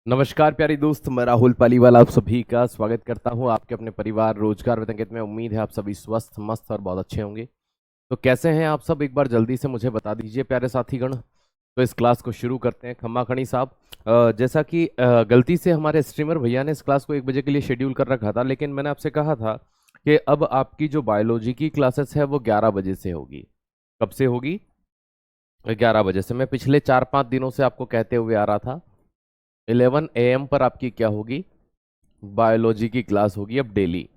नमस्कार प्यारे दोस्त, मैं राहुल पालीवाल आप सभी का स्वागत करता हूं आपके अपने परिवार रोजगार वितंकित में। उम्मीद है आप सभी स्वस्थ मस्त और बहुत अच्छे होंगे। तो कैसे हैं आप सब, एक बार जल्दी से मुझे बता दीजिए प्यारे साथीगण। तो इस क्लास को शुरू करते हैं। खम्मा खणी साहब, जैसा कि गलती से हमारे स्ट्रीमर भैया ने इस क्लास को 1 बजे के लिए शेड्यूल कर रखा था, लेकिन मैंने आपसे कहा था कि अब आपकी जो बायोलॉजी की क्लासेस है वो 11 बजे से होगी। कब से होगी? 11 बजे से। मैं पिछले 4-5 दिनों से आपको कहते हुए आ रहा था 11 AM पर आपकी क्या होगी, बायोलॉजी की क्लास होगी अब डेली।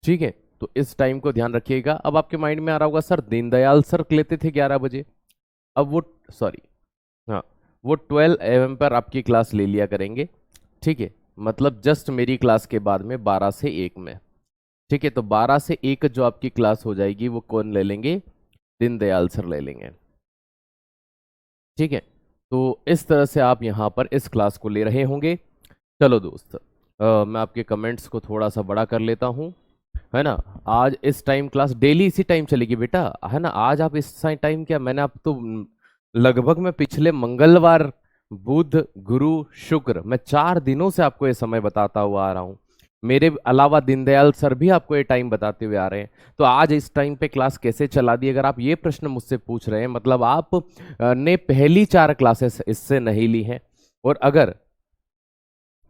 ठीक है, तो इस टाइम को ध्यान रखिएगा। अब आपके माइंड में आ रहा होगा सर दीनदयाल सर लेते थे 11 बजे, अब वो सॉरी, हाँ, वो 12 AM पर आपकी क्लास ले लिया करेंगे। ठीक है, मतलब जस्ट मेरी क्लास के बाद में 12 से 1 में। ठीक है, तो 12 से 1 जो आपकी क्लास हो जाएगी वो कौन ले लेंगे? दीनदयाल सर ले लेंगे। ठीक है, तो इस तरह से आप यहाँ पर इस क्लास को ले रहे होंगे। चलो दोस्त, मैं आपके कमेंट्स को थोड़ा सा बड़ा कर लेता हूँ, है ना। आज इस टाइम क्लास डेली इसी टाइम चलेगी बेटा, है ना। आज आप इस टाइम क्या, मैंने आप तो लगभग मैं पिछले मंगलवार बुध गुरु शुक्र मैं 4 दिनों से आपको ये समय बताता हुआ आ रहा हूँ। मेरे अलावा दीनदयाल सर भी आपको ये टाइम बताते हुए आ रहे हैं। तो आज इस टाइम पे क्लास कैसे चला दी? अगर आप ये प्रश्न मुझसे पूछ रहे हैं, मतलब आप ने पहली 4 क्लासेस इससे नहीं ली हैं। और अगर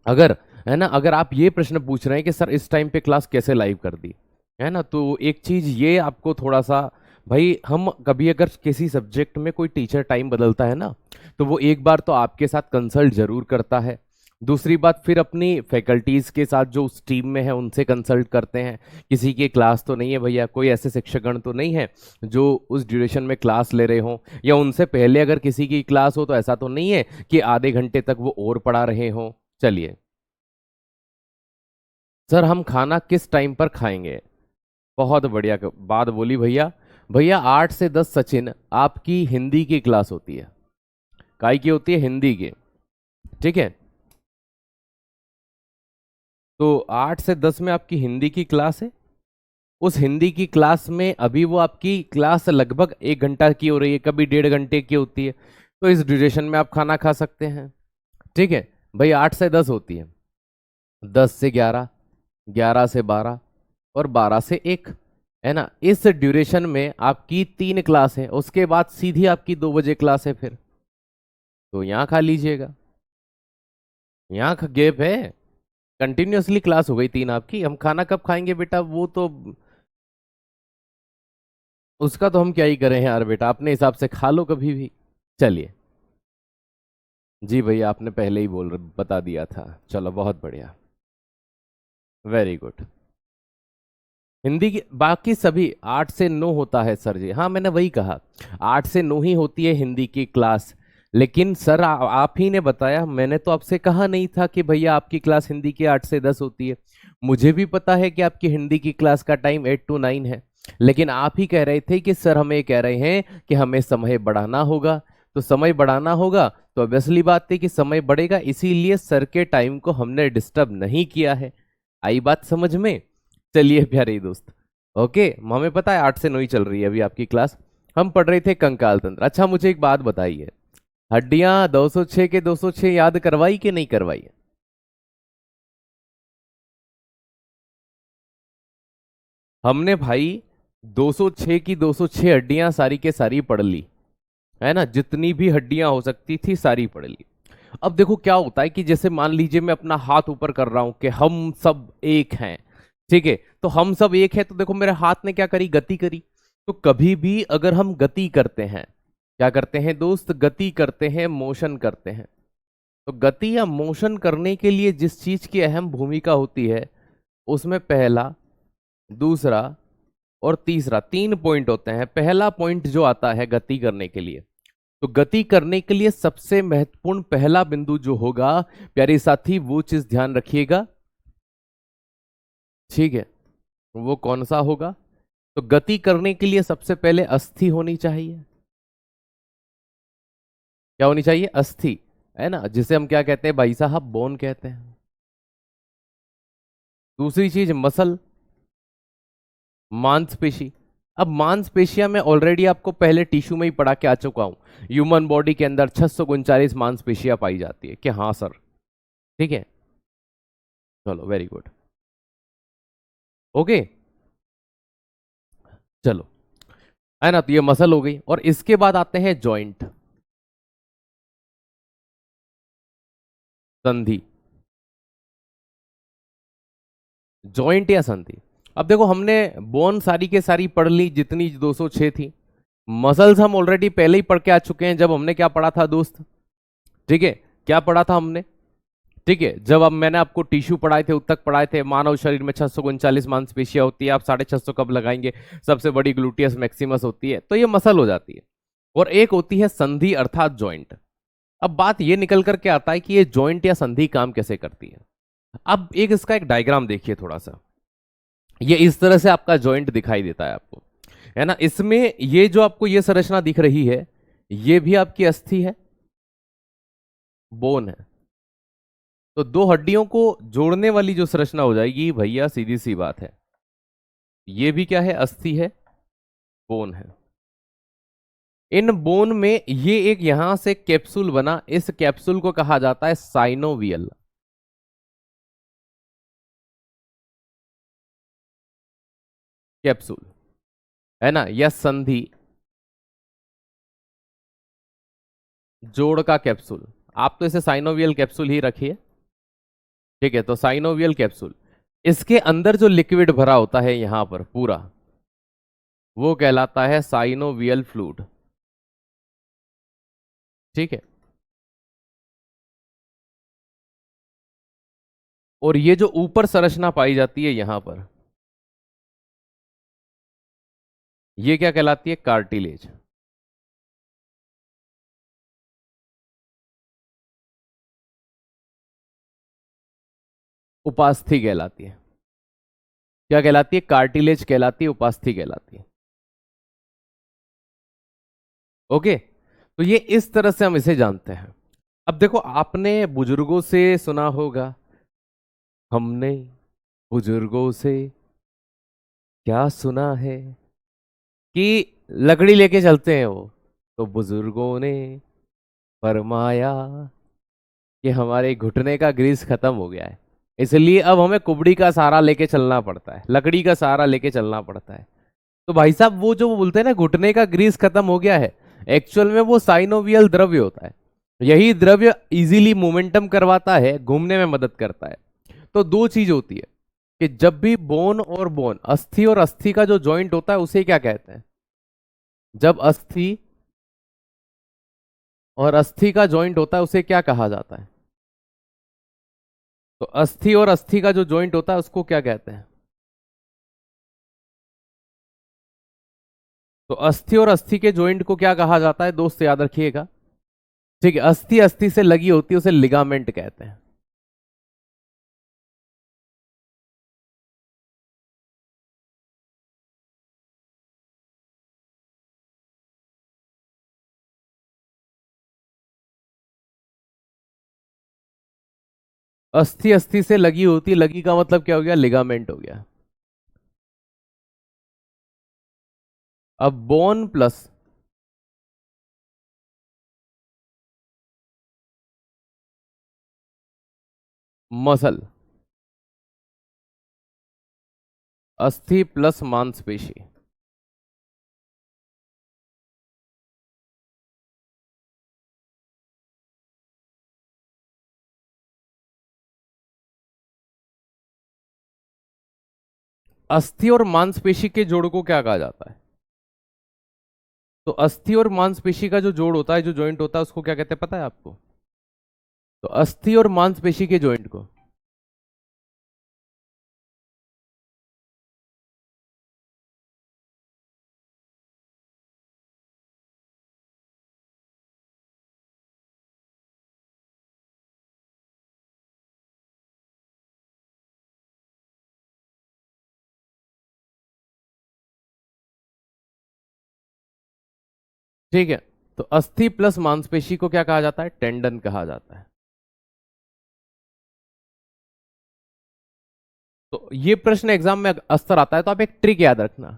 अगर है ना, अगर आप ये प्रश्न पूछ रहे हैं कि सर इस टाइम पे क्लास कैसे लाइव कर दी, है ना, तो एक चीज ये आपको थोड़ा सा, भाई हम कभी अगर किसी सब्जेक्ट में कोई टीचर टाइम बदलता है ना, तो वो एक बार तो आपके साथ कंसल्ट जरूर करता है। दूसरी बात, फिर अपनी फैकल्टीज के साथ जो उस टीम में है उनसे कंसल्ट करते हैं। किसी की क्लास तो नहीं है भैया, कोई ऐसे शिक्षकगण तो नहीं है जो उस ड्यूरेशन में क्लास ले रहे हो, या उनसे पहले अगर किसी की क्लास हो तो ऐसा तो नहीं है कि आधे घंटे तक वो और पढ़ा रहे हो। चलिए सर, हम खाना किस टाइम पर खाएंगे? बहुत बढ़िया बात बोली भैया। भैया 8 से 10 सचिन आपकी हिंदी की क्लास होती है। काय की होती है? हिंदी की। ठीक है, तो 8 से 10 में आपकी हिंदी की क्लास है। उस हिंदी की क्लास में अभी वो आपकी क्लास लगभग 1 घंटा की हो रही है, कभी 1.5 घंटे की होती है। तो इस ड्यूरेशन में आप खाना खा सकते हैं। ठीक है भाई, 8 से 10 होती है, 10 से 11, 11 से 12 और 12 से 1, है ना। इस ड्यूरेशन में आपकी 3 क्लास है, उसके बाद सीधी आपकी 2 बजे क्लास है फिर। तो यहाँ खा लीजिएगा, यहाँ गैप है। कंटिन्यूअसली क्लास हो गई 3 आपकी, हम खाना कब खाएंगे बेटा? वो तो उसका तो हम क्या ही करें यार बेटा, अपने हिसाब से खा लो कभी भी। चलिए, जी भैया आपने पहले ही बता दिया था। चलो बहुत बढ़िया, वेरी गुड। हिंदी की बाकी सभी 8 से 9 होता है सर जी। हाँ, मैंने वही कहा, 8 से 9 ही होती है हिंदी की क्लास। लेकिन सर आप ही ने बताया, मैंने तो आपसे कहा नहीं था कि भैया आपकी क्लास हिंदी की 8 से 10 होती है। मुझे भी पता है कि आपकी हिंदी की क्लास का टाइम 8 to 9 है, लेकिन आप ही कह रहे थे कि सर हमें कह रहे हैं कि हमें समय बढ़ाना होगा। तो समय बढ़ाना होगा तो ऑब्वियसली बात है कि समय बढ़ेगा, इसीलिए सर के टाइम को हमने डिस्टर्ब नहीं किया है। आई बात समझ में? चलिए प्यारे दोस्त, ओके, हमें पता है 8 से 9 ही चल रही है अभी आपकी क्लास। हम पढ़ रहे थे कंकाल तंत्र। अच्छा मुझे एक बात बताइए, हड्डियां 206 के 206 याद करवाई कि नहीं करवाई? हमने भाई 206 की 206 हड्डियां सारी के सारी पढ़ ली, है ना। जितनी भी हड्डियां हो सकती थी सारी पढ़ ली। अब देखो क्या होता है कि जैसे मान लीजिए मैं अपना हाथ ऊपर कर रहा हूं कि हम सब एक हैं। ठीक है, तो हम सब एक है, तो देखो मेरे हाथ ने क्या करी, गति करी। तो कभी भी अगर हम गति करते हैं, क्या करते हैं दोस्त? गति करते हैं, मोशन करते हैं। तो गति या मोशन करने के लिए जिस चीज की अहम भूमिका होती है, उसमें पहला, दूसरा और तीसरा 3 पॉइंट होते हैं। पहला पॉइंट जो आता है गति करने के लिए, तो गति करने के लिए सबसे महत्वपूर्ण पहला बिंदु जो होगा प्यारे साथी, वो चीज ध्यान रखिएगा। ठीक है, वो कौन सा होगा? तो गति करने के लिए सबसे पहले अस्थि होनी चाहिए। क्या होनी चाहिए? अस्थि, है ना, जिसे हम क्या कहते हैं भाई साहब? बोन कहते हैं। दूसरी चीज मसल, मांसपेशी। अब मांसपेशियां मैं ऑलरेडी आपको पहले टिश्यू में ही पढ़ा के आ चुका हूं। ह्यूमन बॉडी के अंदर 639 मांसपेशियां पाई जाती है कि हाँ सर, ठीक है, चलो वेरी गुड। ओके, चलो, है ना, तो ये मसल हो गई और इसके बाद आते हैं जॉइंट, संधि। जॉइंट या संधि, अब देखो हमने बोन सारी के सारी पढ़ ली जितनी 206 थी। मसल्स हम ऑलरेडी पहले ही पढ़ के आ चुके हैं, जब हमने क्या पढ़ा था दोस्त, ठीक है, क्या पढ़ा था हमने, ठीक है, जब अब मैंने आपको टिश्यू पढ़ाए थे, उत्तक पढ़ाए थे, मानव शरीर में 639 मांसपेशियां होती है, आप 650 कब लगाएंगे, सबसे बड़ी ग्लूटियस मैक्सिमस होती है, तो ये मसल हो जाती है। और एक होती है संधि अर्थात जॉइंट। अब बात ये निकल करके आता है कि ये जॉइंट या संधि काम कैसे करती है। अब एक इसका एक डायग्राम देखिए थोड़ा सा, ये इस तरह से आपका जॉइंट दिखाई देता है आपको, है ना। इसमें ये जो आपको ये संरचना दिख रही है, ये भी आपकी अस्थि है, बोन है। तो दो हड्डियों को जोड़ने वाली जो संरचना हो जाएगी भैया, सीधी सी बात है, ये भी क्या है, अस्थि है, बोन है। इन बोन में ये एक यहां से कैप्सूल बना, इस कैप्सूल को कहा जाता है साइनोवियल, कैप्सूल, है ना, या संधि, जोड़ का कैप्सूल। आप तो इसे साइनोवियल कैप्सूल ही रखिए, ठीक है। तो साइनोवियल कैप्सूल, इसके अंदर जो लिक्विड भरा होता है यहां पर पूरा, वो कहलाता है साइनोवियल फ्लूइड, ठीक है। और ये जो ऊपर संरचना पाई जाती है यहां पर, ये क्या कहलाती है, कार्टिलेज। उपास्थि कहलाती है, क्या कहलाती है, कार्टिलेज कहलाती है, उपास्थि कहलाती है। ओके, तो ये इस तरह से हम इसे जानते हैं। अब देखो, आपने बुजुर्गों से सुना होगा, हमने बुजुर्गों से क्या सुना है, कि लकड़ी लेके चलते हैं वो, तो बुजुर्गों ने फरमाया कि हमारे घुटने का ग्रीस खत्म हो गया है, इसलिए अब हमें कुबड़ी का सहारा लेके चलना पड़ता है, लकड़ी का सहारा लेके चलना पड़ता है। तो भाई साहब, वो जो बोलते हैं ना घुटने का ग्रीस खत्म हो गया है, एक्चुअल में वो साइनोवियल द्रव्य होता है। यही द्रव्य इजीली मोमेंटम करवाता है, घूमने में मदद करता है। तो दो चीज होती है कि जब भी बोन और बोन, अस्थि और अस्थि का जो जॉइंट होता है उसे क्या कहते हैं, जब अस्थि और अस्थि का जॉइंट होता है उसे क्या कहा जाता है, तो अस्थि और अस्थि का जो जॉइंट होता है उसको क्या कहते हैं, तो अस्थि और अस्थि के जॉइंट को क्या कहा जाता है दोस्त, याद रखिएगा, ठीक है। अस्थि अस्थि से लगी होती है उसे लिगामेंट कहते हैं। अस्थि अस्थि से लगी होती, लगी का मतलब क्या हो गया, लिगामेंट हो गया। अब बोन प्लस मसल, अस्थि प्लस मांसपेशी, अस्थि और मांसपेशी के जोड़ को क्या कहा जाता है, तो अस्थि और मांसपेशी का जो जोड़ होता है, जो जॉइंट होता है, उसको क्या कहते हैं पता है आपको, तो अस्थि और मांसपेशी के जॉइंट को, ठीक है, तो अस्थि प्लस मांसपेशी को क्या कहा जाता है, टेंडन कहा जाता है। तो ये प्रश्न एग्जाम में अक्सर आता है, तो आप एक ट्रिक याद रखना,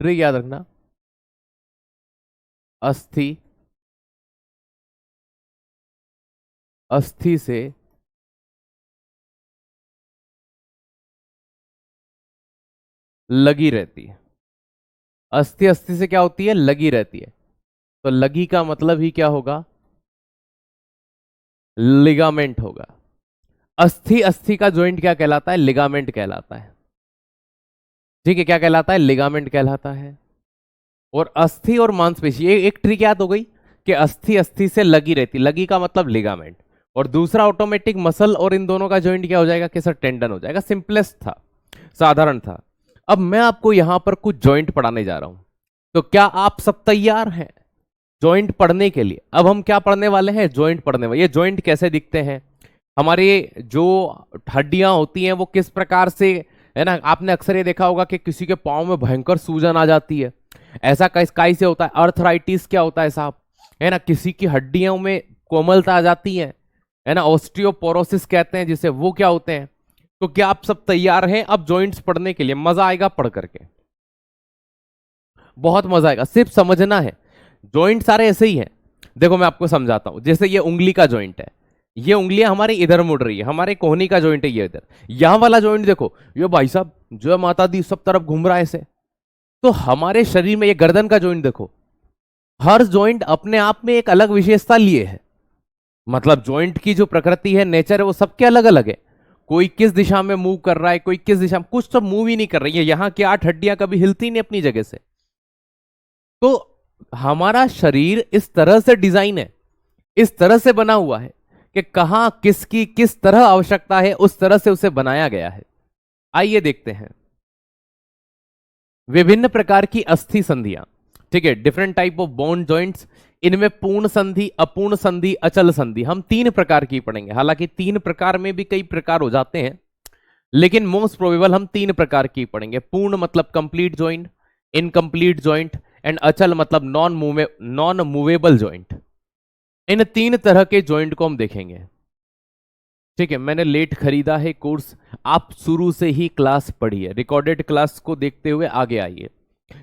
ट्रिक याद रखना, अस्थि अस्थि से लगी रहती है। अस्थि अस्थि से क्या होती है? लगी रहती है। तो लगी का मतलब ही क्या होगा? लिगामेंट होगा। अस्थि अस्थि का ज्वाइंट क्या कहलाता है? लिगामेंट कहलाता है। ठीक है, क्या कहलाता है? लिगामेंट कहलाता है। और अस्थि और मांसपेशी, ये एक ट्रिक याद हो गई कि अस्थि अस्थि से लगी रहती, लगी का मतलब लिगामेंट, और दूसरा ऑटोमेटिक मसल, और इन दोनों का ज्वाइंट क्या हो जाएगा? कि सर टेंडन हो जाएगा। सिंपलेस्ट था, साधारण था। अब मैं आपको यहां पर कुछ ज्वाइंट पढ़ाने जा रहा हूं, तो क्या आप सब तैयार हैं ज्वाइंट पढ़ने के लिए? अब हम क्या पढ़ने वाले हैं? ज्वाइंट पढ़ने वाले। ये ज्वाइंट कैसे दिखते हैं? हमारे जो हड्डियां होती हैं वो किस प्रकार से, है ना, आपने अक्सर ये देखा होगा कि किसी के पांव में भयंकर सूजन आ जाती है। ऐसा काई से होता है? अर्थराइटिस क्या होता है साहब? है ना, किसी की हड्डियों में कोमलता आ जाती है ना, ऑस्टियोपोरोसिस कहते हैं जिसे, वो क्या होते हैं। तो क्या आप सब तैयार हैं अब जॉइंट्स पढ़ने के लिए? मजा आएगा पढ़ करके, बहुत मजा आएगा। सिर्फ समझना है, जॉइंट सारे ऐसे ही हैं। देखो मैं आपको समझाता हूं। जैसे ये उंगली का जॉइंट है, ये उंगलियां हमारी इधर मुड़ रही है, हमारे कोहनी का जॉइंट है ये इधर। यहां वाला जॉइंट देखो, ये भाई साहब जो है माता दी सब तरफ घूम रहा है ऐसे। तो हमारे शरीर में ये गर्दन का जॉइंट देखो, हर जॉइंट अपने आप में एक अलग विशेषता लिए है। मतलब जॉइंट की जो प्रकृति है, नेचर है, वो सबके अलग अलग है। कोई किस दिशा में मूव कर रहा है, कोई किस दिशा में, कुछ तो मूव ही नहीं कर रही है। यहां की 8 हड्डियां कभी हिलती नहीं अपनी जगह से। तो हमारा शरीर इस तरह से डिजाइन है, इस तरह से बना हुआ है कि कहां किसकी किस तरह आवश्यकता है, उस तरह से उसे बनाया गया है। आइए देखते हैं विभिन्न प्रकार की अस्थि संधियां। ठीक है, different type of bone joints. इनमें पूर्ण संधि, अपूर्ण संधि, अचल संधि, हम 3 प्रकार की पढ़ेंगे। हालांकि 3 प्रकार में भी कई प्रकार हो जाते हैं, लेकिन मोस्ट प्रोबेबल हम 3 प्रकार की पढ़ेंगे। पूर्ण मतलब complete joint, incomplete joint, and अचल मतलब नॉन मूवेबल जॉइंट। इन 3 तरह के जॉइंट को हम देखेंगे। ठीक है, मैंने लेट खरीदा है कोर्स, आप शुरू से ही क्लास पढ़िए, रिकॉर्डेड क्लास को देखते हुए आगे आइए,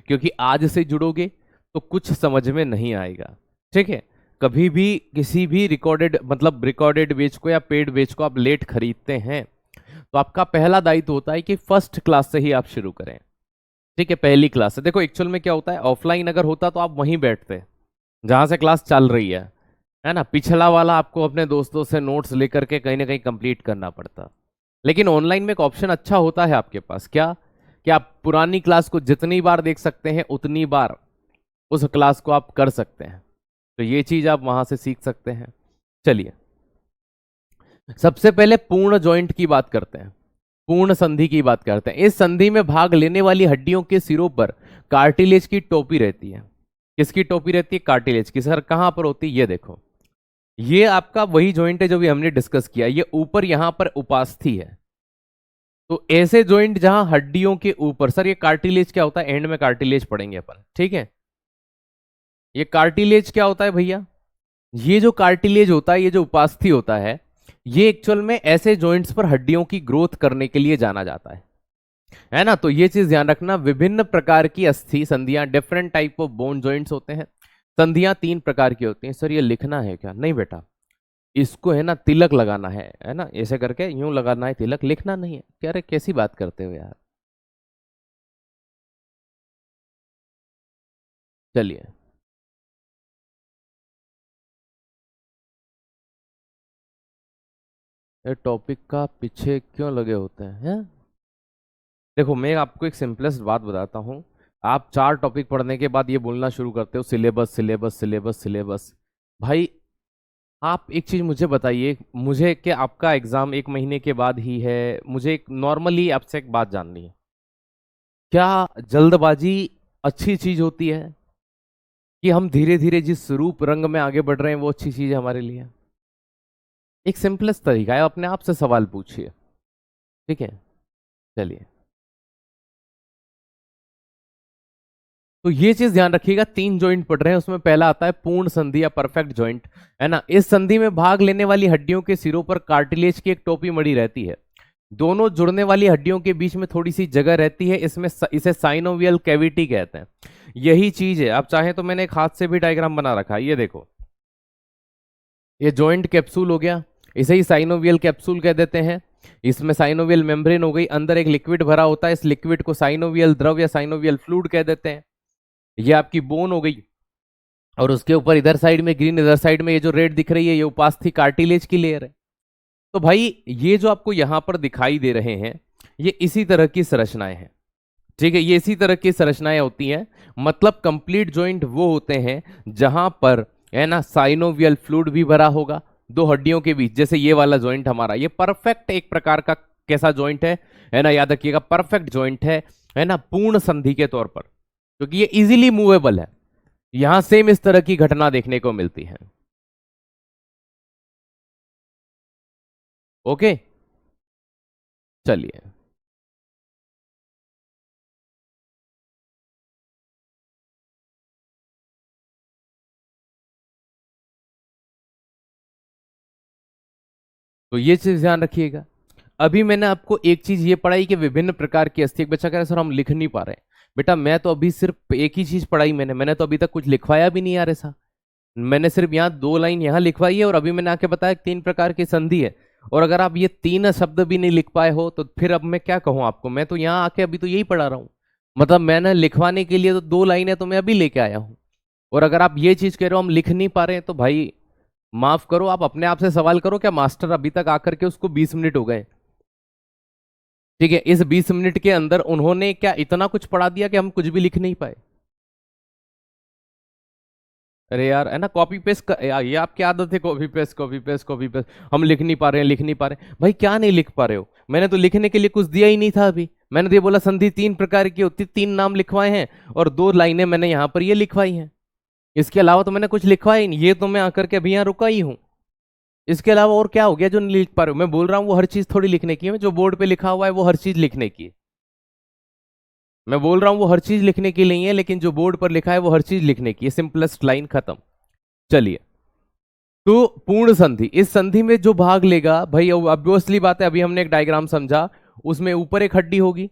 क्योंकि आज से जुड़ोगे तो कुछ समझ में नहीं आएगा। ठीक है, कभी भी किसी भी रिकॉर्डेड मतलब रिकॉर्डेड बैच को या पेड बैच को आप लेट खरीदते हैं, तो आपका पहला दायित्व होता है कि फर्स्ट क्लास से ही आप शुरू करें। ठीक है, पहली क्लास से। देखो एक्चुअल में क्या होता है, ऑफलाइन अगर होता तो आप वहीं बैठते जहां से क्लास चल रही है ना। पिछला वाला आपको अपने दोस्तों से नोट्स लेकर के कहीं ना कहीं कंप्लीट करना पड़ता। लेकिन ऑनलाइन में एक ऑप्शन अच्छा होता है आपके पास, क्या कि आप पुरानी क्लास को जितनी बार देख सकते हैं उतनी बार उस क्लास को आप कर सकते हैं। तो ये चीज आप वहां से सीख सकते हैं। चलिए, सबसे पहले पूर्ण जॉइंट की बात करते हैं, पूर्ण संधि की बात करते हैं। इस संधि में भाग लेने वाली हड्डियों के सिरों पर कार्टिलेज की टोपी रहती है। किसकी टोपी रहती है? कार्टिलेज की। सर कहां पर होती है? ये देखो, ये आपका वही जॉइंट है जो भी हमने डिस्कस किया। ये ऊपर यहां पर उपास्थि है। तो ऐसे जॉइंट जहां हड्डियों के ऊपर, सर ये कार्टिलेज क्या होता है? एंड में कार्टिलेज पढ़ेंगे अपन। ठीक है, ये कार्टिलेज क्या होता है भैया? ये जो कार्टिलेज होता है, ये जो उपास्थि होता है, ये एक्चुअल में ऐसे जॉइंट्स पर हड्डियों की ग्रोथ करने के लिए जाना जाता है ना। तो ये चीज ध्यान रखना, विभिन्न प्रकार की अस्थि संधियां, different type of bone joints होते हैं। संधियां 3 प्रकार की होती हैं। सर ये लिखना है क्या? नहीं बेटा, इसको है ना तिलक लगाना है ना, ऐसे करके यूं लगाना है तिलक, लिखना नहीं है। क्या रे, कैसी बात करते हो यार। चलिए, ये टॉपिक का पीछे क्यों लगे होते हैं? देखो मैं आपको एक सिंपलेस्ट बात बताता हूँ। आप 4 टॉपिक पढ़ने के बाद ये बोलना शुरू करते हो सिलेबस सिलेबस सिलेबस सिलेबस। भाई आप एक चीज मुझे बताइए, मुझे कि आपका एग्जाम 1 महीने के बाद ही है, मुझे एक नॉर्मली आपसे एक बात जाननी है। क्या जल्दबाजी अच्छी चीज होती है, कि हम धीरे धीरे जिस रूप रंग में आगे बढ़ रहे हैं वो अच्छी चीज है हमारे लिए? एक सिंपलेस्ट तरीका है, अपने आप से सवाल पूछिए। ठीक है, चलिए, तो ये चीज ध्यान रखिएगा। 3 जॉइंट पढ़ रहे हैं, उसमें पहला आता है पूर्ण संधि या परफेक्ट जॉइंट, है ना। इस संधि में भाग लेने वाली हड्डियों के सिरों पर कार्टिलेज की एक टोपी मड़ी रहती है। दोनों जुड़ने वाली हड्डियों के बीच में थोड़ी सी जगह रहती है, इसमें इसे साइनोवियल कैविटी कहते हैं। यही चीज है, आप चाहें तो मैंने एक हाथ से भी डायग्राम बना रखा है, ये देखो, ये जॉइंट कैप्सूल हो गया, इसे ही साइनोवियल कैप्सूल कह देते हैं। इसमें साइनोवियल मेम्ब्रेन हो गई, अंदर एक लिक्विड भरा होता है, इस लिक्विड को साइनोवियल द्रव या साइनोवियल फ्लूइड कह देते हैं। ये आपकी बोन हो गई, और उसके ऊपर इधर साइड में ग्रीन, इधर साइड में ये जो रेड दिख रही है, ये उपास्थि कार्टिलेज की लेयर है। तो भाई ये जो आपको यहां पर दिखाई दे रहे हैं, ये इसी तरह की संरचनाएं हैं, ठीक है, ये इसी तरह की संरचनाएं होती हैं। मतलब कंप्लीट जॉइंट वो होते हैं जहां पर है ना साइनोवियल फ्लूइड भी भरा होगा दो हड्डियों के बीच। जैसे ये वाला जॉइंट हमारा, ये परफेक्ट एक प्रकार का कैसा जॉइंट है ना, याद रखिएगा परफेक्ट जॉइंट है ना, पूर्ण संधि के तौर पर, क्योंकि ये इजीली मूवेबल है। यहां सेम इस तरह की घटना देखने को मिलती है। ओके, चलिए तो ये चीज ध्यान रखिएगा। अभी मैंने आपको एक चीज ये पढ़ाई कि विभिन्न प्रकार की अस्थि। एक बच्चा कह रहा है सर हम लिख नहीं पा रहे। बेटा मैं तो अभी सिर्फ एक ही चीज पढ़ाई, मैंने तो अभी तक कुछ लिखवाया भी नहीं यार ऐसा। मैंने सिर्फ यहाँ 2 लाइन यहाँ लिखवाई है, और अभी मैंने आके बताया 3 प्रकार की संधि है। और अगर आप ये 3 शब्द भी नहीं लिख पाए हो तो फिर अब मैं क्या कहूँ आपको। मैं तो यहाँ आके अभी तो यही पढ़ा रहा हूँ। मतलब मैंने लिखवाने के लिए तो 2 लाइनें तो मैं अभी लेके आया हूँ, और अगर आप ये चीज कह रहे हो हम लिख नहीं पा रहे हैं, तो भाई माफ करो, आप अपने आप से सवाल करो, क्या मास्टर अभी तक आकर के उसको 20 मिनट हो गए, ठीक है, इस 20 मिनट के अंदर उन्होंने क्या इतना कुछ पढ़ा दिया कि हम कुछ भी लिख नहीं पाए। अरे यार है ना, कॉपी पेस्ट ये आपकी आदत है, copy paste copy paste copy paste. हम लिख नहीं पा रहे हैं, लिख नहीं पा रहे हैं। भाई क्या नहीं लिख पा रहे हो, मैंने तो लिखने के लिए कुछ दिया ही नहीं था अभी। मैंने तो ये बोला संधि 3 प्रकार की होती, 3 नाम लिखवाए हैं, और 2 लाइनें मैंने यहां पर ये लिखवाई हैं। इसके अलावा तो मैंने कुछ लिखवाया ही नहीं, ये तो मैं आकर के अभी यहाँ रुका ही हूँ। इसके अलावा और क्या हो गया जो नहीं लिख पा रहे हो। मैं बोल रहा हूँ वो हर चीज थोड़ी लिखने की है, जो बोर्ड पे लिखा हुआ है वो हर चीज लिखने की है। मैं बोल रहा हूँ वो हर चीज लिखने की नहीं है, लेकिन जो बोर्ड पर लिखा है वो हर चीज लिखने की है। सिंपलेस्ट लाइन खत्म। चलिए, तो पूर्ण संधि, इस संधि में जो भाग लेगा भाई, ऑब्वियसली बात है, अभी हमने एक डायग्राम समझा, उसमें ऊपर एक हड्डी होगी,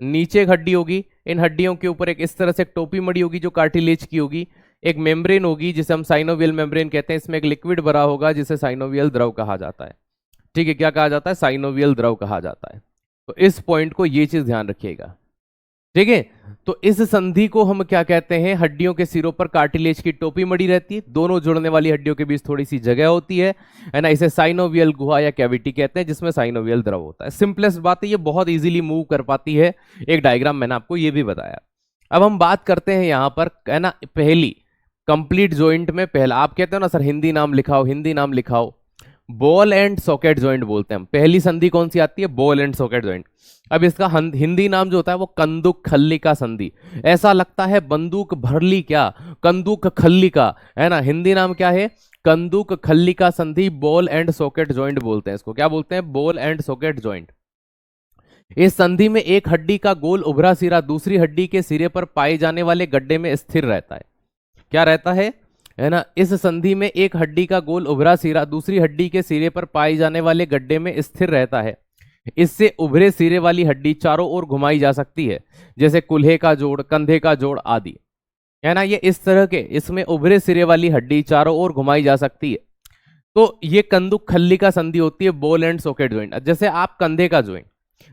नीचे एक हड्डी होगी, इन हड्डियों के ऊपर एक इस तरह से एक टोपी मड़ी होगी जो कार्टिलेज की होगी, एक मेम्ब्रेन होगी जिसे हम साइनोवियल मेम्ब्रेन कहते हैं, इसमें एक लिक्विड भरा होगा जिसे साइनोवियल द्रव कहा जाता है। ठीक है, क्या कहा जाता है, साइनोवियल द्रव कहा जाता है। तो इस पॉइंट को ये चीज ध्यान रखिएगा, ठीक है। तो इस संधि को हम क्या कहते हैं, हड्डियों के सिरों पर कार्टिलेज की टोपी मड़ी रहती है, दोनों जुड़ने वाली हड्डियों के बीच थोड़ी सी जगह होती है ना, इसे साइनोवियल गुहा या कैविटी कहते हैं, जिसमें साइनोवियल द्रव होता है। सिंपलेस्ट बात है, ये बहुत इजीली मूव कर पाती है। एक डायग्राम मैंने आपको ये भी बताया। अब हम बात करते हैं यहां पर है ना, पहली कंप्लीट जॉइंट में पहला, आप कहते हो ना सर हिंदी नाम लिखाओ, हिंदी नाम लिखाओ, बॉल एंड सॉकेट जॉइंट बोलते हैं हम। पहली संधि कौन सी आती है, बॉल एंड सॉकेट जॉइंट। अब इसका हिंदी नाम जो होता है वो कंदुक खल्लिका संधि। ऐसा लगता है बंदूक भरली, क्या कंदुक खल्लिका, है ना। हिंदी नाम क्या है, कंदुक खल्लिका संधि, बॉल एंड सॉकेट जॉइंट बोलते हैं इसको। क्या बोलते हैं, बॉल एंड सॉकेट जॉइंट। इस संधि में एक हड्डी का गोल उभरा सिरा दूसरी हड्डी के सिरे पर पाए जाने वाले गड्ढे में स्थिर रहता है। क्या रहता है ना, इस संधि में एक हड्डी का गोल उभरा सिरा दूसरी हड्डी के सिरे पर पाए जाने वाले गड्ढे में स्थिर रहता है। इससे उभरे सिरे वाली हड्डी चारों ओर घुमाई जा सकती है, जैसे कुल्हे का जोड़, कंधे का जोड़ आदि, है ना। ये इस तरह के इसमें उभरे सिरे वाली हड्डी चारों ओर घुमाई जा सकती है। तो ये कंदुक खल्लिका संधि होती है, बॉल एंड सॉकेट जॉइंट। जैसे आप कंधे का जॉइंट,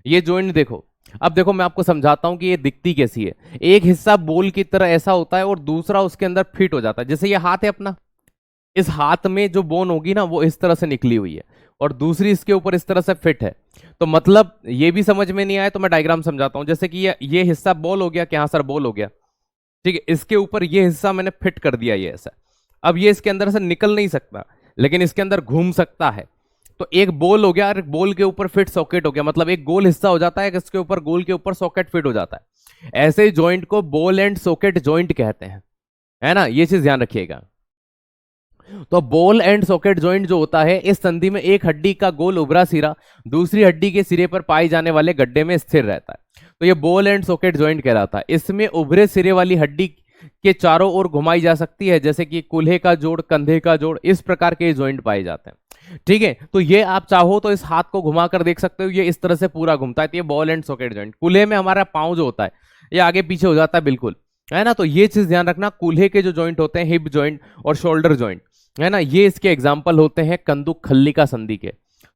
ये जॉइंट देखो, अब देखो मैं आपको समझाता हूं कि ये दिखती कैसी है। एक हिस्सा बोल की तरह ऐसा होता है और दूसरा उसके अंदर फिट हो जाता है। जैसे ये हाथ है अपना, इस हाथ में जो बोन होगी ना वो इस तरह से निकली हुई है, और दूसरी इसके ऊपर इस तरह से फिट है। तो मतलब ये भी समझ में नहीं आया तो मैं डायग्राम समझाता हूं। जैसे कि ये हिस्सा बॉल हो गया, क्या सर बॉल हो गया, ठीक है। इसके ऊपर ये हिस्सा मैंने फिट कर दिया, ये ऐसा। अब ये इसके अंदर से निकल नहीं सकता, लेकिन इसके अंदर घूम सकता है। तो एक बॉल हो गया और बॉल के ऊपर फिट सॉकेट हो गया, मतलब एक गोल हिस्सा हो जाता है, इसके ऊपर गोल के ऊपर सॉकेट फिट हो जाता है। ऐसे जॉइंट को बॉल एंड सॉकेट जॉइंट कहते हैं, है ना। ये चीज ध्यान रखिएगा। तो बॉल एंड सॉकेट जॉइंट जो होता है, इस संधि में एक हड्डी का गोल उभरा सिरा दूसरी हड्डी के सिरे पर पाए जाने वाले गड्ढे में स्थिर रहता है। तो ये बॉल एंड सॉकेट जॉइंट कहलाता है। इसमें उभरे सिरे वाली हड्डी के चारों ओर घुमाई जा सकती है, जैसे कि कुल्हे का जोड़, कंधे का जोड़, इस प्रकार के जॉइंट पाए जाते हैं, ठीक है। तो ये आप चाहो तो इस हाथ को घुमा कर देख सकते हो, ये इस तरह से पूरा घूमता है। तो ये बॉल एंड सॉकेट जॉइंट। कुल्हे में हमारा पांव जो होता है ये आगे पीछे हो जाता है, बिल्कुल, है ना। तो ये चीज ध्यान रखना, कुल्हे के जो जॉइंट होते हैं, हिप जॉइंट और शोल्डर जॉइंट, है ना, ये इसके एग्जाम्पल होते हैं कंदुक खल्लिका संधि के।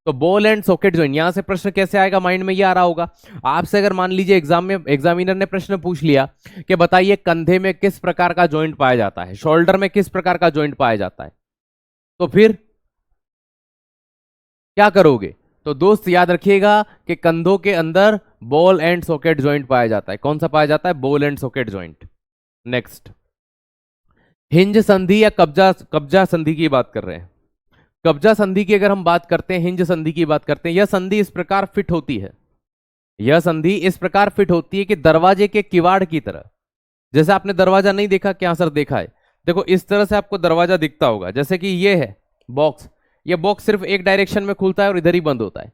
तो बॉल एंड सॉकेट जॉइंट, यहां से प्रश्न कैसे आएगा, माइंड में ये आ रहा होगा आपसे। अगर मान लीजिए एग्जाम में एग्जामिनर ने प्रश्न पूछ लिया कि बताइए कंधे में किस प्रकार का जॉइंट पाया जाता है, शोल्डर में किस प्रकार का जॉइंट पाया जाता है, तो फिर क्या करोगे। तो दोस्त याद रखिएगा कि कंधों के अंदर बॉल एंड सॉकेट जॉइंट पाया जाता है। कौन सा पाया जाता है, ball and socket joint. Next, hinge संधि या कब्जा कब्जा संधि की बात कर रहे हैं। कब्जा संधि की अगर हम बात करते हैं, हिंज संधि की बात करते हैं, यह संधि इस प्रकार फिट होती है, यह संधि इस प्रकार फिट होती है कि दरवाजे के किवाड़ की तरह। जैसे आपने दरवाजा नहीं देखा क्या सर, देखा है, देखो इस तरह से आपको दरवाजा दिखता होगा, जैसे कि ये है बॉक्स, ये बॉक्स सिर्फ एक डायरेक्शन में खुलता है और इधर ही बंद होता है।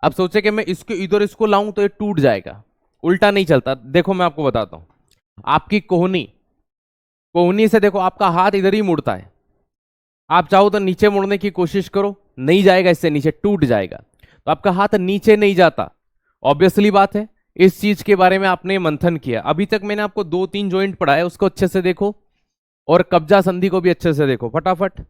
अब सोचे कि मैं इसके इधर इसको लाऊं तो ये टूट जाएगा, उल्टा नहीं चलता। देखो मैं आपको बताता हूं, आपकी कोहनी, कोहनी से देखो आपका हाथ इधर ही मुड़ता है, आप चाहो तो नीचे मुड़ने की कोशिश करो, नहीं जाएगा, इससे नीचे टूट जाएगा। तो आपका हाथ नीचे नहीं जाता, ऑब्वियसली बात है। इस चीज के बारे में आपने मंथन किया, अभी तक मैंने आपको 2-3 जॉइंट पढ़ाया, उसको अच्छे से देखो, और कब्जा संधि को भी अच्छे से देखो फटाफट।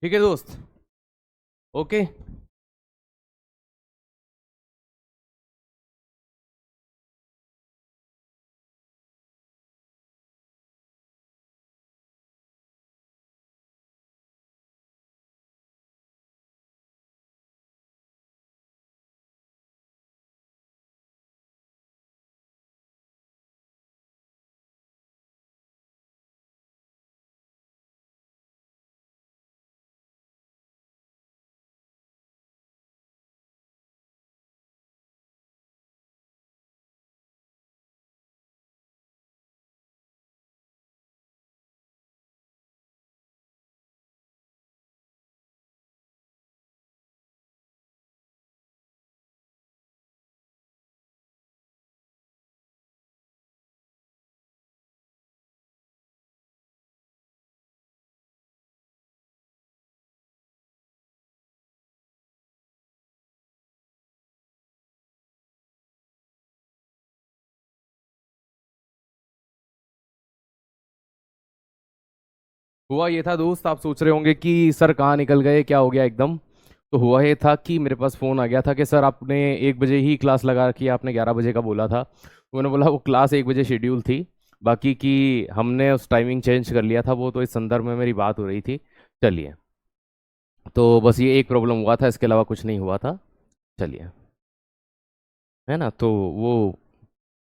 ठीक है दोस्त, ओके। हुआ ये था दोस्त, आप सोच रहे होंगे कि सर कहाँ निकल गए, क्या हो गया एकदम। तो हुआ ये था कि मेरे पास फ़ोन आ गया था कि सर आपने 1 बजे ही क्लास लगा कि आपने 11 बजे का बोला था। तो मैंने बोला वो क्लास 1 बजे शेड्यूल थी, बाकी की हमने उस टाइमिंग चेंज कर लिया था, वो तो इस संदर्भ में मेरी बात हो रही थी। चलिए, तो बस ये एक प्रॉब्लम हुआ था, इसके अलावा कुछ नहीं हुआ था। चलिए, है ना, तो वो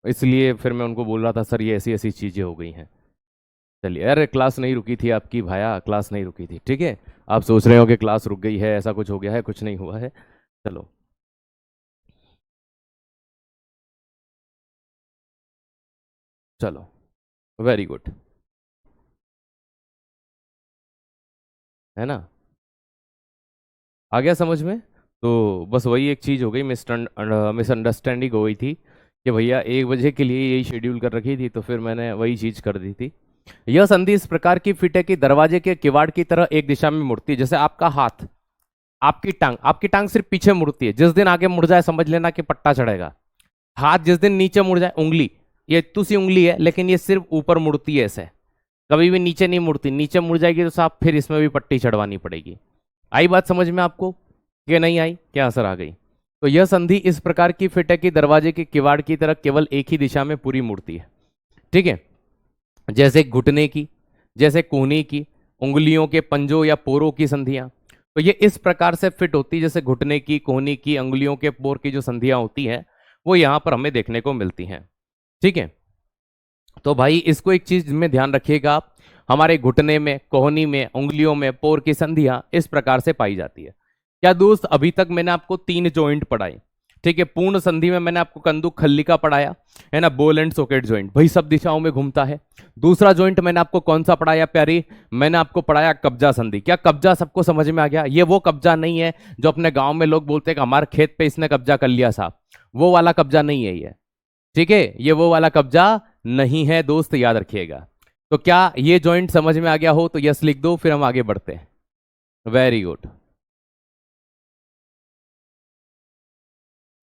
इसलिए फिर मैं उनको बोल रहा था सर ये ऐसी ऐसी चीज़ें हो गई हैं। चलिए, अरे क्लास नहीं रुकी थी आपकी भाया, क्लास नहीं रुकी थी, ठीक है। आप सोच रहे हो कि क्लास रुक गई है, ऐसा कुछ हो गया है, कुछ नहीं हुआ है। चलो, चलो, वेरी गुड, है ना, आ गया समझ में। तो बस वही एक चीज़ हो गई, मिसअंडरस्टैंडिंग हो गई थी कि भैया 1 बजे के लिए यही शेड्यूल कर रखी थी, तो फिर मैंने वही चीज़ कर दी थी। यह संधि इस प्रकार की फिट है कि दरवाजे के किवाड़ की तरह एक दिशा में मुड़ती है, जैसे आपका हाथ, आपकी टांग सिर्फ पीछे मुड़ती है, जिस दिन आगे मुड़ जाए समझ लेना कि पट्टा चढ़ेगा। हाथ जिस दिन नीचे मुड़ जाए, उंगली, ये तुसी उंगली है लेकिन ये सिर्फ ऊपर मुड़ती है ऐसे, कभी भी नीचे नहीं मुड़ती। नीचे मुड़ जाएगी तो साहब फिर इसमें भी पट्टी चढ़वानी पड़ेगी। आई बात समझ में आपको कि नहीं आई, क्या असर आ गई। तो यह संधि इस प्रकार की फिट है कि दरवाजे के किवाड़ की तरह केवल एक ही दिशा में पूरी मुड़ती है, ठीक है। जैसे घुटने की, जैसे कोहनी की, उंगलियों के पंजों या पोरों की संधियां, तो ये इस प्रकार से फिट होती है जैसे घुटने की, कोहनी की, अंगुलियों के पोर की जो संधियां होती हैं वो यहां पर हमें देखने को मिलती हैं, ठीक है। तो भाई इसको एक चीज में ध्यान रखिएगा आप, हमारे घुटने में, कोहनी में, उंगलियों में पोर की संधियां इस प्रकार से पाई जाती है। क्या दोस्त, अभी तक मैंने आपको 3 जॉइंट पढ़ाए, ठीक है। पूर्ण संधि में मैंने आपको कंदुक खल्लिका पढ़ाया, है ना, बॉल एंड सॉकेट जॉइंट, भाई सब दिशाओं में घूमता है। दूसरा जॉइंट मैंने आपको कौन सा पढ़ाया प्यारी, मैंने आपको पढ़ाया कब्जा संधि। क्या कब्जा सबको समझ में आ गया? ये वो कब्जा नहीं है जो अपने गांव में लोग बोलते हैं कि हमारे खेत पे इसने कब्जा कर लिया साहब, वो वाला कब्जा नहीं है ये, ठीक है। ये वो वाला कब्जा नहीं है दोस्त, याद रखिएगा। तो क्या ये जॉइंट समझ में आ गया हो तो यस लिख दो, फिर हम आगे बढ़ते हैं। वेरी गुड,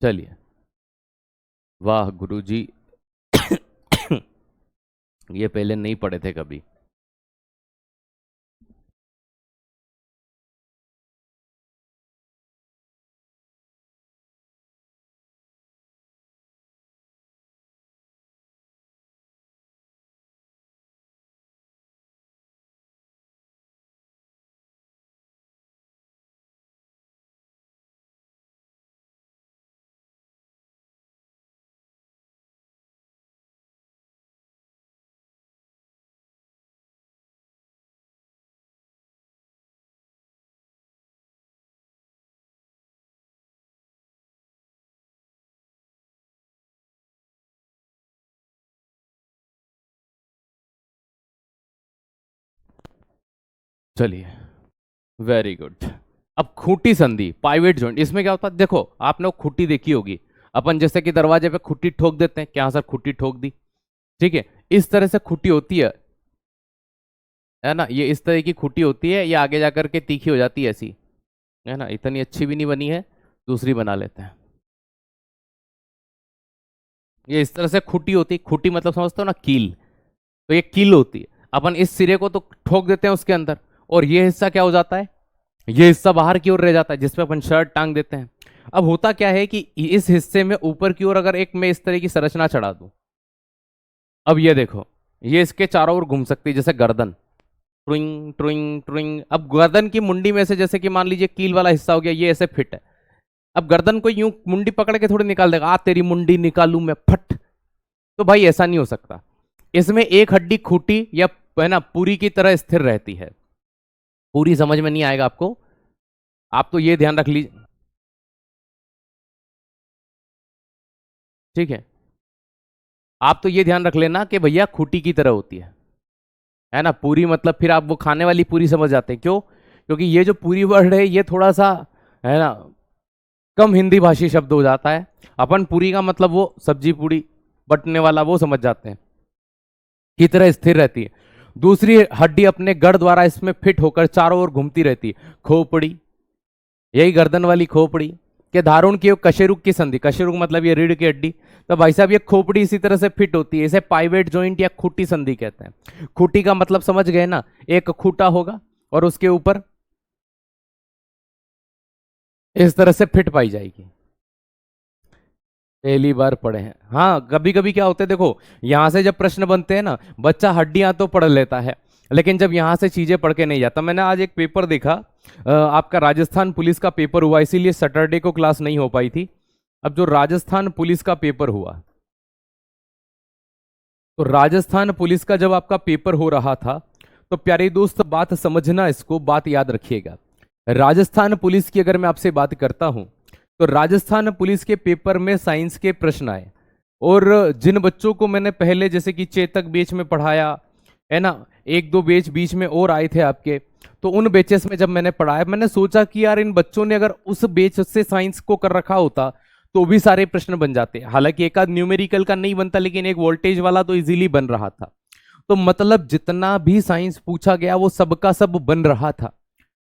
चलिए, वाह गुरुजी। ये पहले नहीं पढ़े थे कभी। चलिए, वेरी गुड। अब खूंटी संधि, पाइवेट जॉइंट, इसमें क्या होता है, देखो आपने वो खूंटी देखी होगी, अपन जैसे कि दरवाजे पे खूंटी ठोक देते हैं, क्या सर खूंटी ठोक दी, ठीक है। इस तरह से खूंटी होती है ना, ये इस तरह की खूंटी होती है, ये आगे जाकर के तीखी हो जाती है ऐसी, है ना, इतनी अच्छी भी नहीं बनी है, दूसरी बना लेते हैं। ये इस तरह से खूंटी होती है, खूंटी मतलब समझते हो ना, कील। तो ये कील होती है, अपन इस सिरे को तो ठोक देते हैं उसके अंदर, और ये हिस्सा क्या हो जाता है, ये हिस्सा बाहर की ओर रह जाता है जिसपे अपन शर्ट टांग देते हैं। अब होता क्या है कि इस हिस्से में ऊपर की ओर अगर एक मैं इस तरह की संरचना चढ़ा दूं, अब ये देखो, ये इसके चारों ओर घूम सकती है, जैसे गर्दन, ट्रुइंग ट्रुइंग ट्रुइंग। अब गर्दन की मुंडी में से जैसे कि मान लीजिए कील वाला हिस्सा हो गया, ये ऐसे फिट है। अब गर्दन को यूं मुंडी पकड़ के थोड़ी निकाल देगा, आ तेरी मुंडी निकालू मैं फट, तो भाई ऐसा नहीं हो सकता। इसमें एक हड्डी खूंटी या, है ना, पूरी की तरह स्थिर रहती है। पूरी समझ में नहीं आएगा आपको, आप तो ये ध्यान रख लीजिए, ठीक है। आप तो ये ध्यान रख लेना कि भैया खूंटी की तरह होती है ना। पूरी मतलब फिर आप वो खाने वाली पूरी समझ जाते हैं, क्यों? क्योंकि ये जो पूरी वर्ड है ये थोड़ा सा, है ना, कम हिंदी भाषी शब्द हो जाता है। अपन पूरी का मतलब वो सब्जी पूरी बटने वाला वो समझ जाते हैं, की तरह स्थिर रहती है। दूसरी हड्डी अपने गढ़ द्वारा इसमें फिट होकर चारों ओर घूमती रहती है, खोपड़ी, यही गर्दन वाली खोपड़ी के धारुण की कशेरुक की संधि, कशेरुक मतलब ये रीढ़ की हड्डी। तो भाई साहब ये खोपड़ी इसी तरह से फिट होती है, इसे पाइवेट जॉइंट या खूंटी संधि कहते हैं। खूंटी का मतलब समझ गए ना, एक खूंटा होगा और उसके ऊपर इस तरह से फिट पाई जाएगी। पहली बार पढ़े हैं, हाँ। कभी कभी क्या होता है, देखो यहां से जब प्रश्न बनते हैं ना, बच्चा हड्डियां तो पढ़ लेता है, लेकिन जब यहां से चीजें पढ़ के नहीं जाता। मैंने आज एक पेपर देखा, आपका राजस्थान पुलिस का पेपर हुआ, इसीलिए सैटरडे को क्लास नहीं हो पाई थी। अब जो राजस्थान पुलिस का पेपर हुआ, तो राजस्थान पुलिस का जब आपका पेपर हो रहा था, तो प्यारे दोस्त बात समझना, इसको बात याद रखिएगा। राजस्थान पुलिस की अगर मैं आपसे बात करता हूं, तो राजस्थान पुलिस के पेपर में साइंस के प्रश्न आए। और जिन बच्चों को मैंने पहले जैसे कि चेतक बेच में पढ़ाया है ना, एक दो बेच बीच में और आए थे आपके, तो उन बेचेस में जब मैंने पढ़ाया, मैंने सोचा कि यार इन बच्चों ने अगर उस बेच से साइंस को कर रखा होता तो भी सारे प्रश्न बन जाते। हालांकि एक आध न्यूमेरिकल का नहीं बनता, लेकिन एक वोल्टेज वाला तो इजीली बन रहा था। तो मतलब जितना भी साइंस पूछा गया वो सबका सब बन रहा था,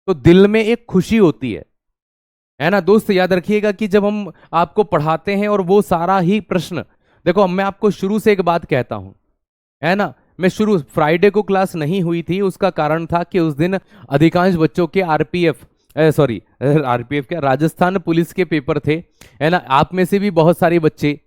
तो दिल में एक खुशी होती है ना दोस्त। याद रखिएगा कि जब हम आपको पढ़ाते हैं और वो सारा ही प्रश्न, देखो मैं आपको शुरू से एक बात कहता हूं, है ना, मैं शुरू फ्राइडे को क्लास नहीं हुई थी, उसका कारण था कि उस दिन अधिकांश बच्चों के आरपीएफ सॉरी आरपीएफ क्या, राजस्थान पुलिस के पेपर थे, है ना। आप में से भी बहुत सारे बच्चे,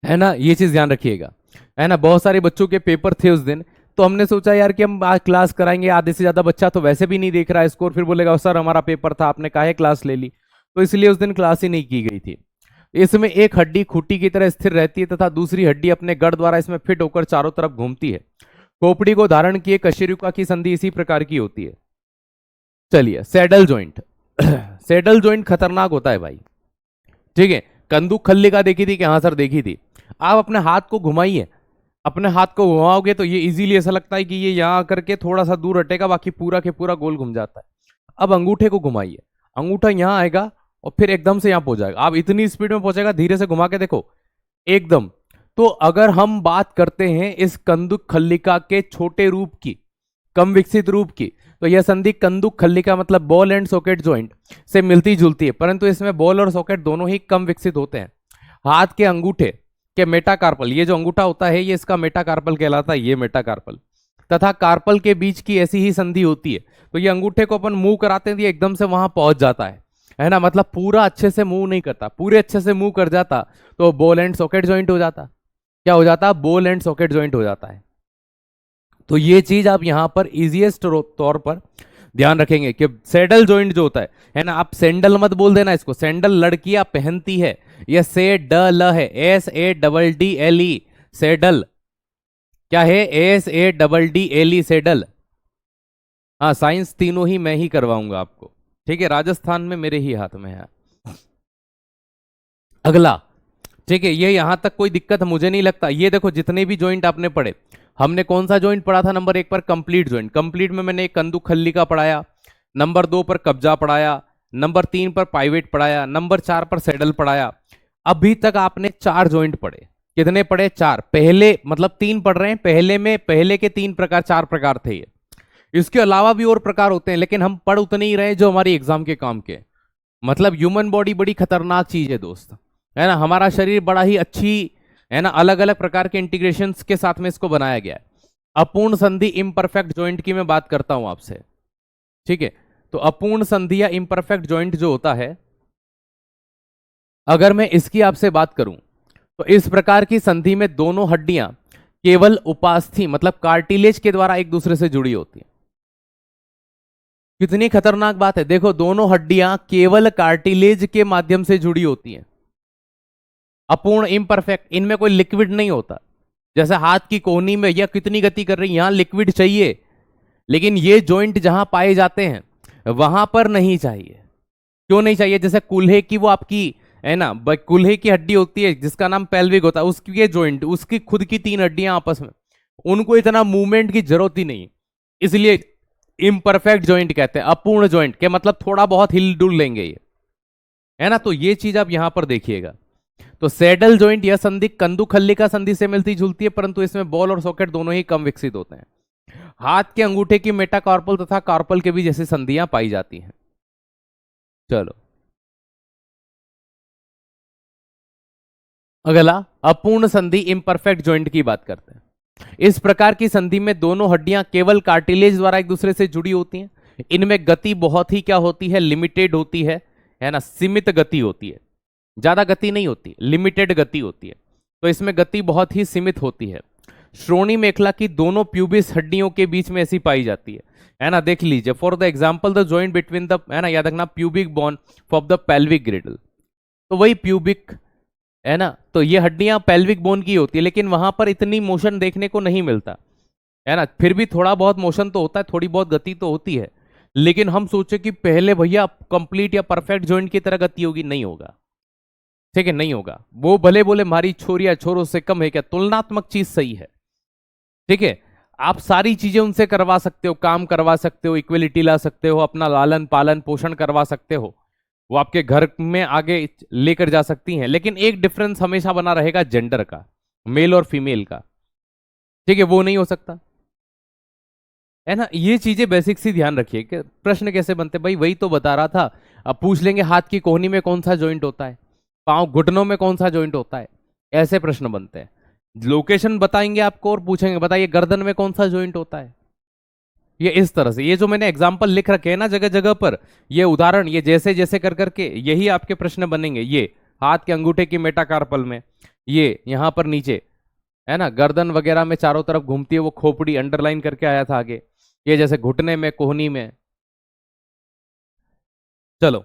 है ना, ये चीज ध्यान रखिएगा, है ना, बहुत सारे बच्चों के पेपर थे उस दिन। तो हमने सोचा यार कि हम आज क्लास कराएंगे, आधे से ज्यादा बच्चा तो वैसे भी नहीं देख रहा है स्कोर, फिर बोलेगा सर हमारा पेपर था, आपने काहे क्लास ले ली। तो इसलिए उस दिन क्लास ही नहीं की गई थी। इसमें एक हड्डी खूंटी की तरह स्थिर रहती है तथा दूसरी हड्डी अपने गढ़ द्वारा इसमें फिट होकर चारों तरफ घूमती है। खोपड़ी को धारण किए कशेरुका की संधि इसी प्रकार की होती है। चलिए, सैडल जॉइंट सैडल जॉइंट खतरनाक होता है भाई, ठीक है। कंदुक खल्लिका देखी थी कि हाँ सर देखी थी। आप अपने हाथ को घुमाइए, अपने हाथ को घुमाओगे तो ये इजीली ऐसा लगता है कि ये यहां करके थोड़ा सा दूर हटेगा, बाकी पूरा के पूरा गोल घूम जाता है। अब अंगूठे को घुमाइए, अंगूठा यहां आएगा और फिर एकदम से यहां पहुंच जाएगा। आप इतनी स्पीड में पहुंचेगा, धीरे से घुमा के देखो एकदम। तो अगर हम बात करते हैं इस कंदुक खल्लिका के छोटे रूप की, कम विकसित रूप की, तो यह संधि कंदुक खल्लिका मतलब बॉल एंड सॉकेट ज्वाइंट से मिलती जुलती है, परंतु इसमें बॉल और सॉकेट दोनों ही कम विकसित होते हैं। हाथ के अंगूठे के मेटाकार्पल, ये जो अंगूठा होता है ये इसका मेटाकार्पल कहलाता है, ये मेटाकार्पल तथा कार्पल के बीच की ऐसी ही संधि होती है। तो ये अंगूठे को अपन मूव कराते हैं तो ये एकदम से वहां पहुंच जाता है ना, मतलब पूरा अच्छे से मूव नहीं करता, पूरे अच्छे से मूव कर जाता तो बॉल एंड सॉकेट ज्वाइंट हो जाता। क्या हो जाता? बॉल एंड सॉकेट ज्वाइंट हो जाता है। तो ये चीज आप यहां पर इजीएस्ट तौर पर ध्यान रखेंगे कि सैडल जॉइंट जो होता है ना, आप सैंडल मत बोल देना इसको, सैंडल लड़कियां पहनती है, यह से ड ल है, SADDLE सैडल। क्या है? SADDLE saddle. हाँ, साइंस तीनों ही मैं ही करवाऊंगा आपको, ठीक है, राजस्थान में मेरे ही हाथ में है। अगला, ठीक है, ये यहां तक कोई दिक्कत मुझे नहीं लगता। ये देखो जितने भी जॉइंट आपने पढ़े, हमने कौन सा जॉइंट पढ़ा था? नंबर 1 पर कंप्लीट जॉइंट, कंप्लीट में मैंने एक कंदुक खल्लिका पढ़ाया, नंबर 2 पर कब्जा पढ़ाया, नंबर 3 पर पाइवेट पढ़ाया, नंबर 4 पर सैडल पढ़ाया। अभी तक आपने 4 जॉइंट पढ़े। कितने पढ़े? 4। पहले मतलब 3 पढ़ रहे हैं, पहले में पहले के 3 प्रकार 4 प्रकार थे ये। इसके अलावा भी और प्रकार होते हैं, लेकिन हम पढ़ उतने ही रहे जो हमारी एग्जाम के काम के। मतलब ह्यूमन बॉडी बड़ी खतरनाक चीज है दोस्त, है ना, हमारा शरीर बड़ा ही अच्छी, है ना, अलग अलग प्रकार के इंटीग्रेशन के साथ में इसको बनाया गया है। अपूर्ण संधि इम्परफेक्ट जॉइंट की मैं बात करता हूं आपसे, ठीक है। तो अपूर्ण संधि या इम्परफेक्ट जॉइंट जो होता है, अगर मैं इसकी आपसे बात करूं, तो इस प्रकार की संधि में दोनों हड्डियां केवल उपास्थि मतलब कार्टिलेज के द्वारा एक दूसरे से जुड़ी होती है। कितनी खतरनाक बात है, देखो दोनों हड्डियां केवल कार्टिलेज के माध्यम से जुड़ी होती हैं। अपूर्ण इम्परफेक्ट, इनमें कोई लिक्विड नहीं होता। जैसे हाथ की कोहनी में यह कितनी गति कर रही है, यहां लिक्विड चाहिए, लेकिन ये जॉइंट जहां पाए जाते हैं वहां पर नहीं चाहिए। क्यों नहीं चाहिए? जैसे कूल्हे की वो आपकी, है ना, कूल्हे की हड्डी होती है जिसका नाम पेल्विक होता है, उसकी जॉइंट, उसकी खुद की 3 हड्डियां आपस में, उनको इतना मूवमेंट की जरूरत ही नहीं, इसलिए इम्परफेक्ट जॉइंट कहते हैं। अपूर्ण जॉइंट के मतलब थोड़ा बहुत हिल डुल लेंगे ये, है ना। तो ये चीज आप यहां पर देखिएगा। तो सैडल जॉइंट यह संधि कंदुक खल्लिका संधि से मिलती जुलती है, परंतु इसमें बॉल और सॉकेट दोनों ही कम विकसित होते हैं। हाथ के अंगूठे की मेटाकार्पल तथा कार्पल के बीच जैसी संधियां पाई जाती हैं। चलो अगला, अपूर्ण संधि इम्परफेक्ट जॉइंट की बात करते हैं। इस प्रकार की संधि में दोनों हड्डियां केवल कार्टिलेज द्वारा एक दूसरे से जुड़ी होती हैं। इनमें गति बहुत ही क्या होती है? लिमिटेड होती है। है ना, सीमित गति होती है, ज्यादा गति नहीं होती, लिमिटेड गति होती है। तो इसमें गति बहुत ही सीमित होती है। श्रोणि मेखला की दोनों प्यूबिस हड्डियों के बीच में ऐसी पाई जाती है ना। देख लीजिए, for the example the joint between the, है ना, याद रखना, pubic bone of the pelvic ग्रिडल। तो वही प्यूबिक, है ना, तो ये हड्डियां पेल्विक बोन की होती है, लेकिन वहां पर इतनी मोशन देखने को नहीं मिलता, है ना। फिर भी थोड़ा बहुत मोशन तो होता है, थोड़ी बहुत गति तो होती है, लेकिन हम सोचे कि पहले भैया कंप्लीट या परफेक्ट जॉइंट की तरह गति होगी, नहीं होगा, ठीक है, नहीं होगा। वो भले बोले हमारी छोरिया छोरों से कम है क्या, तुलनात्मक चीज सही है, ठीक है। आप सारी चीजें उनसे करवा सकते हो, काम करवा सकते हो, इक्वलिटी ला सकते हो, अपना लालन पालन पोषण करवा सकते हो, वो आपके घर में आगे लेकर जा सकती हैं, लेकिन एक डिफरेंस हमेशा बना रहेगा जेंडर का, मेल और फीमेल का, ठीक है, वो नहीं हो सकता, है ना। ये चीजें बेसिक सी ध्यान रखिए कि प्रश्न कैसे बनते, भाई वही तो बता रहा था। अब पूछ लेंगे हाथ की कोहनी में कौन सा जॉइंट होता है, पांव घुटनों में कौन सा जॉइंट होता है, ऐसे प्रश्न बनते हैं। लोकेशन बताएंगे आपको और पूछेंगे बताइए गर्दन में कौन सा जॉइंट होता है। ये इस तरह से, ये जो मैंने एग्जाम्पल लिख रखे हैं ना जगह जगह पर, ये उदाहरण, ये जैसे जैसे कर करके यही आपके प्रश्न बनेंगे। ये हाथ के अंगूठे की मेटाकार्पल में, ये यहां पर नीचे, है ना, गर्दन वगैरह में चारों तरफ घूमती है वो खोपड़ी, अंडरलाइन करके आया था आगे। ये जैसे घुटने में, कोहनी में। चलो,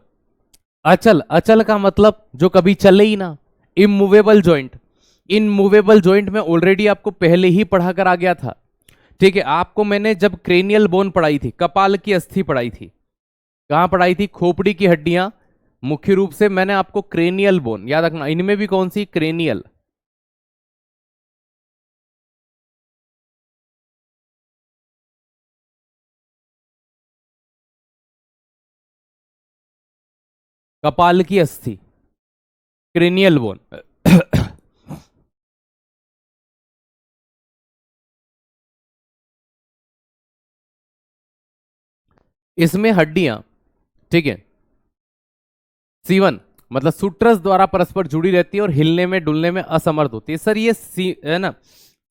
अचल, अचल का मतलब जो कभी चले ही ना, इमूवेबल जॉइंट। इनमूवेबल जॉइंट में ऑलरेडी आपको पहले ही पढ़ा कर आ गया था, ठीक है। आपको मैंने जब क्रेनियल बोन पढ़ाई थी, कपाल की अस्थि पढ़ाई थी, कहां पढ़ाई थी, खोपड़ी की हड्डियां, मुख्य रूप से मैंने आपको क्रेनियल बोन याद रखना, इनमें भी कौन सी, क्रेनियल। कपाल की अस्थि, क्रेनियल बोन। इसमें हड्डियां, ठीक है, सीवन मतलब सूट्रस द्वारा परस्पर जुड़ी रहती है और हिलने में डुलने में असमर्थ होती है। सर ये है ना,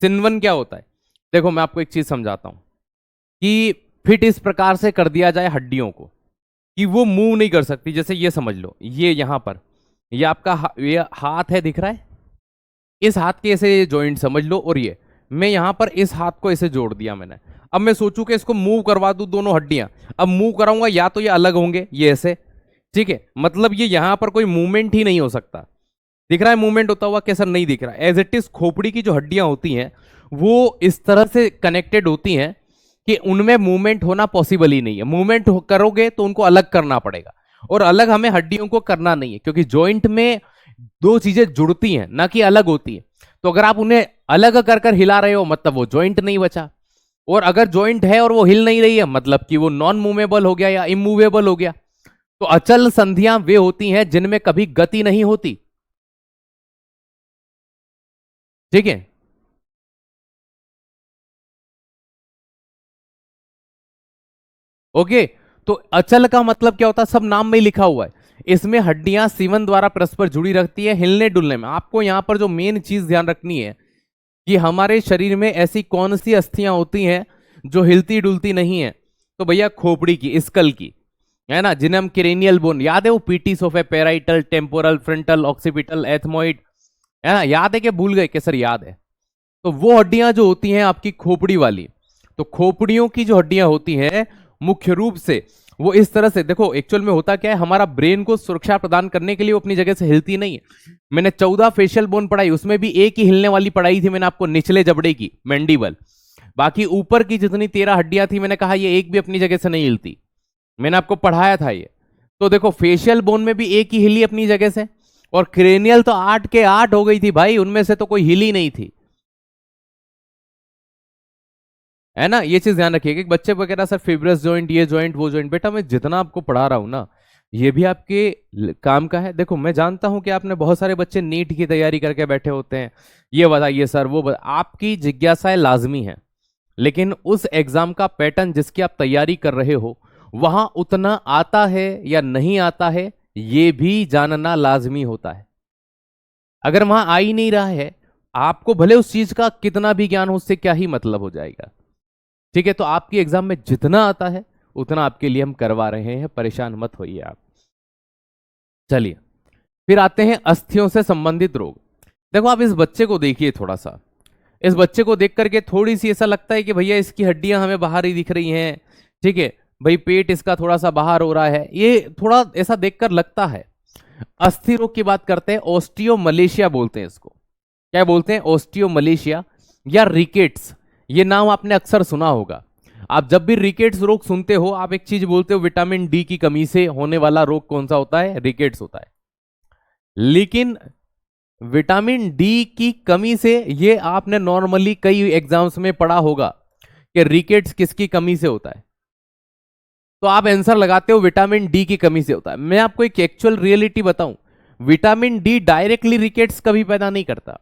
सिनवन क्या होता है, देखो मैं आपको एक चीज समझाता हूं कि फिट इस प्रकार से कर दिया जाए हड्डियों को कि वो मूव नहीं कर सकती। जैसे ये समझ लो, ये यहां पर, ये आपका ये हाथ है, दिख रहा है, इस हाथ के ऐसे जॉइंट समझ लो, और ये मैं यहां पर इस हाथ को ऐसे जोड़ दिया मैंने। अब मैं सोचूं कि इसको मूव करवा दूं दोनों हड्डियां, अब मूव कराऊंगा या तो ये अलग होंगे, ये ऐसे, ठीक है, मतलब ये यहां पर कोई मूवमेंट ही नहीं हो सकता। दिख रहा है मूवमेंट होता हुआ, कैसा, नहीं दिख रहा। एज इट इज खोपड़ी की जो हड्डियां होती हैं वो इस तरह से कनेक्टेड होती हैं कि उनमें मूवमेंट होना पॉसिबल ही नहीं है। मूवमेंट करोगे तो उनको अलग करना पड़ेगा, और अलग हमें हड्डियों को करना नहीं है, क्योंकि जॉइंट में दो चीजें जुड़ती हैं ना कि अलग होती है। तो अगर आप उन्हें अलग कर कर हिला रहे हो मतलब वो जॉइंट नहीं बचा, और अगर जॉइंट है और वो हिल नहीं रही है मतलब कि वो नॉन मूवेबल हो गया या इमूवेबल हो गया। तो अचल संधियां वे होती हैं जिनमें कभी गति नहीं होती, ठीक है। ओके, तो अचल का मतलब क्या होता है, सब नाम में ही लिखा हुआ है। इसमें हड्डियां सीवन द्वारा परस्पर जुड़ी रहती है हिलने डुलने में। आपको यहां पर जो मेन चीज ध्यान रखनी है कि हमारे शरीर में ऐसी कौन सी अस्थियां होती हैं जो हिलती डुलती नहीं है। तो भैया खोपड़ी की, स्कल की, है ना, जिन्हें हम क्रेनियल बोन, याद है वो पीटी सोफे, parietal, temporal, frontal, occipital, ethmoid, है ना, याद है कि भूल गए, सर याद है। तो वो हड्डियां जो होती हैं आपकी खोपड़ी वाली, तो खोपड़ियों की जो हड्डियां होती हैं मुख्य रूप से वो इस तरह से, देखो एक्चुअल में होता क्या है, हमारा ब्रेन को सुरक्षा प्रदान करने के लिए वो अपनी जगह से हिलती नहीं है। मैंने 14 फेशियल बोन पढ़ाई, उसमें भी एक ही हिलने वाली पढ़ाई थी मैंने आपको, निचले जबड़े की, मैंडिबल। बाकी ऊपर की जितनी 13 हड्डियां थी मैंने कहा ये एक भी अपनी जगह से नहीं हिलती, मैंने आपको पढ़ाया था ये। तो देखो फेशियल बोन में भी एक ही हिली अपनी जगह से, और क्रेनियल तो 8 के 8 हो गई थी भाई, उनमें से तो कोई हिली नहीं थी, है ना। ये चीज ध्यान रखिएगा कि बच्चे वगैरह सर फिब्रस जॉइंट, ये जॉइंट, वो जॉइंट, बेटा मैं जितना आपको पढ़ा रहा हूं ना ये भी आपके काम का है। देखो मैं जानता हूं कि आपने बहुत सारे बच्चे नीट की तैयारी करके बैठे होते हैं, ये बताइए सर वो आपकी जिज्ञासाएं लाजमी है, लेकिन उस एग्जाम का पैटर्न जिसकी आप तैयारी कर रहे हो वहां उतना आता है या नहीं आता है ये भी जानना लाजमी होता है। अगर वहां आ ही नहीं रहा है, आपको भले उस चीज का कितना भी ज्ञान हो उससे क्या ही मतलब हो जाएगा, ठीक है। तो आपकी एग्जाम में जितना आता है उतना आपके लिए हम करवा रहे हैं, परेशान मत होइए आप। चलिए, फिर आते हैं अस्थियों से संबंधित रोग। देखो आप इस बच्चे को देखिए थोड़ा सा, इस बच्चे को देख करके थोड़ी सी ऐसा लगता है कि भैया इसकी हड्डियां हमें बाहर ही दिख रही हैं, ठीक है भाई, पेट इसका थोड़ा सा बाहर हो रहा है, ये थोड़ा ऐसा देखकर लगता है। अस्थि रोग की बात करते हैं, ऑस्टियोमलेशिया बोलते हैं इसको। क्या बोलते हैं? ऑस्टियोमलेशिया या रिकेट्स। ये नाम आपने अक्सर सुना होगा। आप जब भी रिकेट्स रोग सुनते हो, आप एक चीज बोलते हो, विटामिन डी की कमी से होने वाला रोग कौन सा होता है? रिकेट्स होता है। लेकिन विटामिन डी की कमी से, ये आपने नॉर्मली कई एग्जाम्स में पढ़ा होगा कि रिकेट्स किसकी कमी से होता है, तो आप आंसर लगाते हो विटामिन डी की कमी से होता है। मैं आपको एक एक्चुअल रियलिटी बताऊं, विटामिन डी डायरेक्टली रिकेट्स कभी पैदा नहीं करता।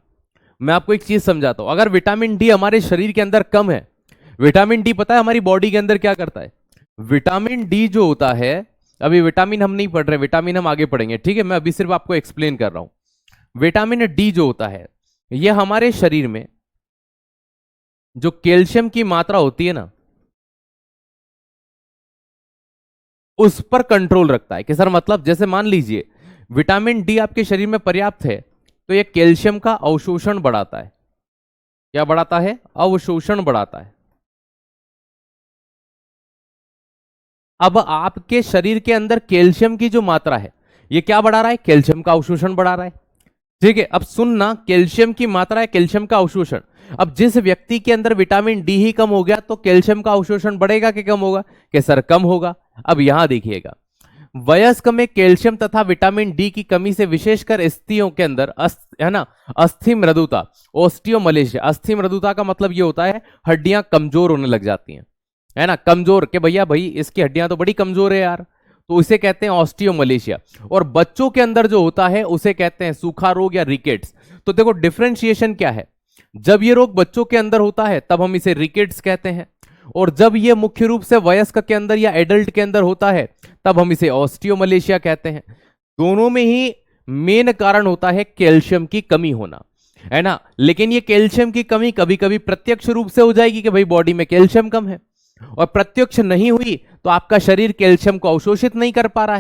मैं आपको एक चीज समझाता हूं, अगर विटामिन डी हमारे शरीर के अंदर कम है, विटामिन डी पता है हमारी बॉडी के अंदर क्या करता है? विटामिन डी जो होता है, अभी विटामिन हम नहीं पढ़ रहे, विटामिन हम आगे पढ़ेंगे, ठीक है, मैं अभी सिर्फ आपको एक्सप्लेन कर रहा हूं। विटामिन डी जो होता है, यह हमारे शरीर में जो कैल्शियम की मात्रा होती है ना, उस पर कंट्रोल रखता है। कि सर मतलब, जैसे मान लीजिए विटामिन डी आपके शरीर में पर्याप्त है, तो यह कैल्शियम का अवशोषण बढ़ाता है। क्या बढ़ाता है? अवशोषण बढ़ाता है। अब आपके शरीर के अंदर कैल्शियम की जो मात्रा है, ये क्या बढ़ा रहा है? कैल्शियम का अवशोषण बढ़ा रहा है। ठीक है, अब सुनना, कैल्शियम की मात्रा है, कैल्शियम का अवशोषण। अब जिस व्यक्ति के अंदर विटामिन डी ही कम हो गया, तो कैल्शियम का अवशोषण बढ़ेगा कि कम होगा? कि सर कम होगा। अब यहां देखिएगा, वयस्क में कैल्शियम तथा विटामिन डी की कमी से विशेषकर स्त्रियों के अंदर है ना, अस्थि मृदुता, ऑस्टियोमलेशिया। अस्थि मृदुता का मतलब ये होता है हड्डियां कमजोर होने लग जाती हैं, है ना, कमजोर, के भैया भाई इसकी हड्डियां तो बड़ी कमजोर है यार, तो इसे कहते हैं ऑस्टियोमलेशिया। और बच्चों के अंदर जो होता है उसे कहते हैं सूखा रोग या रिकेट्स। तो देखो डिफरेंशिएशन क्या है, जब ये रोग बच्चों के अंदर होता है तब हम इसे रिकेट्स कहते हैं, और जब ये मुख्य रूप से वयस्क के अंदर या एडल्ट के अंदर होता है तब हम इसे ऑस्टियोमलेशिया कहते हैं। दोनों में ही मेन कारण होता है कैल्शियम की कमी होना, है ना। लेकिन ये कैल्शियम की कमी कभी कभी प्रत्यक्ष रूप से हो जाएगी कि भाई बॉडी में कैल्शियम कम है, और प्रत्यक्ष नहीं हुई तो आपका शरीर कैल्शियम को अवशोषित नहीं कर पा रहा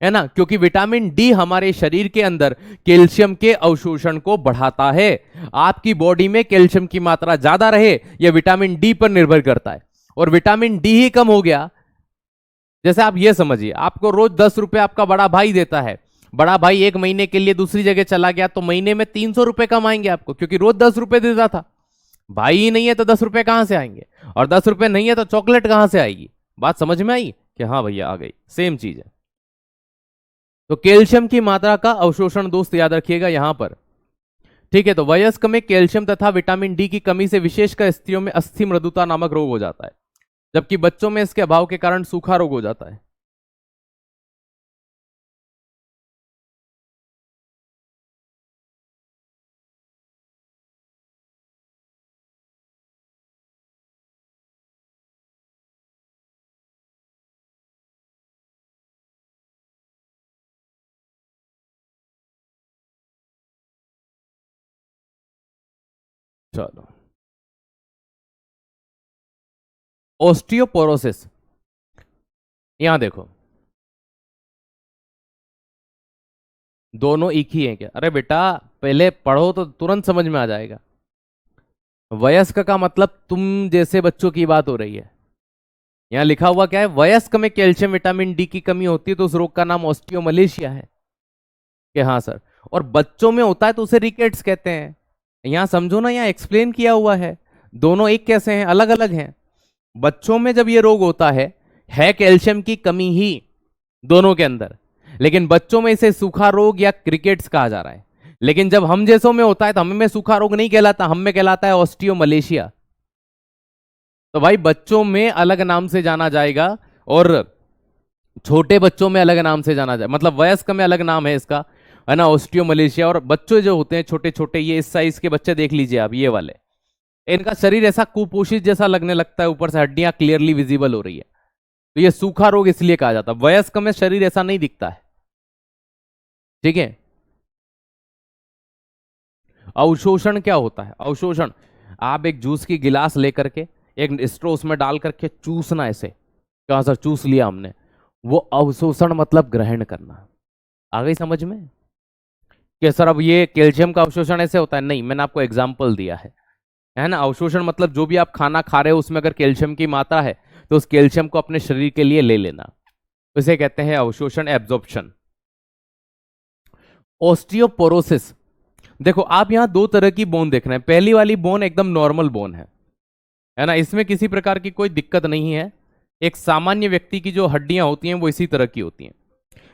है ना, क्योंकि विटामिन डी हमारे शरीर के अंदर कैल्शियम के अवशोषण को बढ़ाता है। आपकी बॉडी में कैल्शियम की मात्रा ज्यादा रहे, यह विटामिन डी पर निर्भर करता है। और विटामिन डी ही कम हो गया, जैसे आप ये समझिए, आपको रोज 10 रुपए आपका बड़ा भाई देता है, बड़ा भाई एक महीने के लिए दूसरी जगह चला गया, तो महीने में 300 रुपए कमाएंगे आपको, क्योंकि रोज 10 रुपए देता था। भाई ही नहीं है तो 10 रुपए कहां से आएंगे, और 10 रुपए नहीं है तो चॉकलेट कहां से आएगी। बात समझ में आई कि हाँ भैया आ गई, सेम चीज है। तो कैल्शियम की मात्रा का अवशोषण दोस्त याद रखिएगा यहां पर, ठीक है। तो वयस्क में कैल्शियम तथा विटामिन डी की कमी से विशेषकर स्त्रियों में अस्थि मृदुता नामक रोग हो जाता है, जबकि बच्चों में इसके अभाव के कारण सूखा रोग हो जाता है। चलो, ऑस्टियोपोरोसिस, यहां देखो, दोनों एक ही है क्या? अरे बेटा पहले पढ़ो तो तुरंत समझ में आ जाएगा। वयस्क का मतलब तुम जैसे बच्चों की बात हो रही है। यहां लिखा हुआ क्या है? वयस्क में कैल्शियम विटामिन डी की कमी होती है तो उस रोग का नाम ऑस्टियोमलेशिया है। कि हाँ सर, और बच्चों में होता है तो उसे रिकेट्स कहते हैं। यहां समझो ना, यहां एक्सप्लेन किया हुआ है, दोनों एक कैसे हैं? अलग अलग हैं। बच्चों में जब ये रोग होता है कैल्शियम की कमी ही दोनों के अंदर, लेकिन बच्चों में इसे सूखा रोग या क्रिकेट्स कहा जा रहा है। लेकिन जब हम जैसों में होता है तो हमें सूखा रोग नहीं कहलाता, हम में कहलाता है ऑस्टियोमलेशिया। तो भाई बच्चों में अलग नाम से जाना जाएगा, और छोटे बच्चों में अलग नाम से जाना जाए, मतलब वयस्क में अलग नाम है इसका, है ना, ऑस्टियोमलेशिया। और बच्चे जो होते हैं छोटे छोटे, ये इस साइज के बच्चे देख लीजिए आप, ये वाले, इनका शरीर ऐसा कुपोषित जैसा लगने लगता है, ऊपर से हड्डियां क्लियरली विजिबल हो रही है, तो ये सूखा रोग इसलिए कहा जाता है। वयस्क में शरीर ऐसा नहीं दिखता है, ठीक है। अवशोषण क्या होता है? अवशोषण, आप एक जूस की गिलास लेकर के एक स्ट्रो उसमें डाल करके चूसना, ऐसे कहां सर चूस लिया हमने, वो अवशोषण मतलब ग्रहण करना। आ गई समझ में कि सर अब ये कैल्शियम का अवशोषण ऐसे होता है? नहीं, मैंने आपको एग्जाम्पल दिया है ना। अवशोषण मतलब जो भी आप खाना खा रहे हो उसमें अगर कैल्शियम की मात्रा है तो उस कैल्शियम को अपने शरीर के लिए ले लेना, इसे कहते हैं अवशोषण, एब्जॉर्प्शन। ऑस्टियोपोरोसिस, देखो आप यहां दो तरह की बोन देख रहे हैं। पहली वाली बोन एकदम नॉर्मल बोन है ना, इसमें किसी प्रकार की कोई दिक्कत नहीं है। एक सामान्य व्यक्ति की जो हड्डियां होती हैं वो इसी तरह की होती हैं।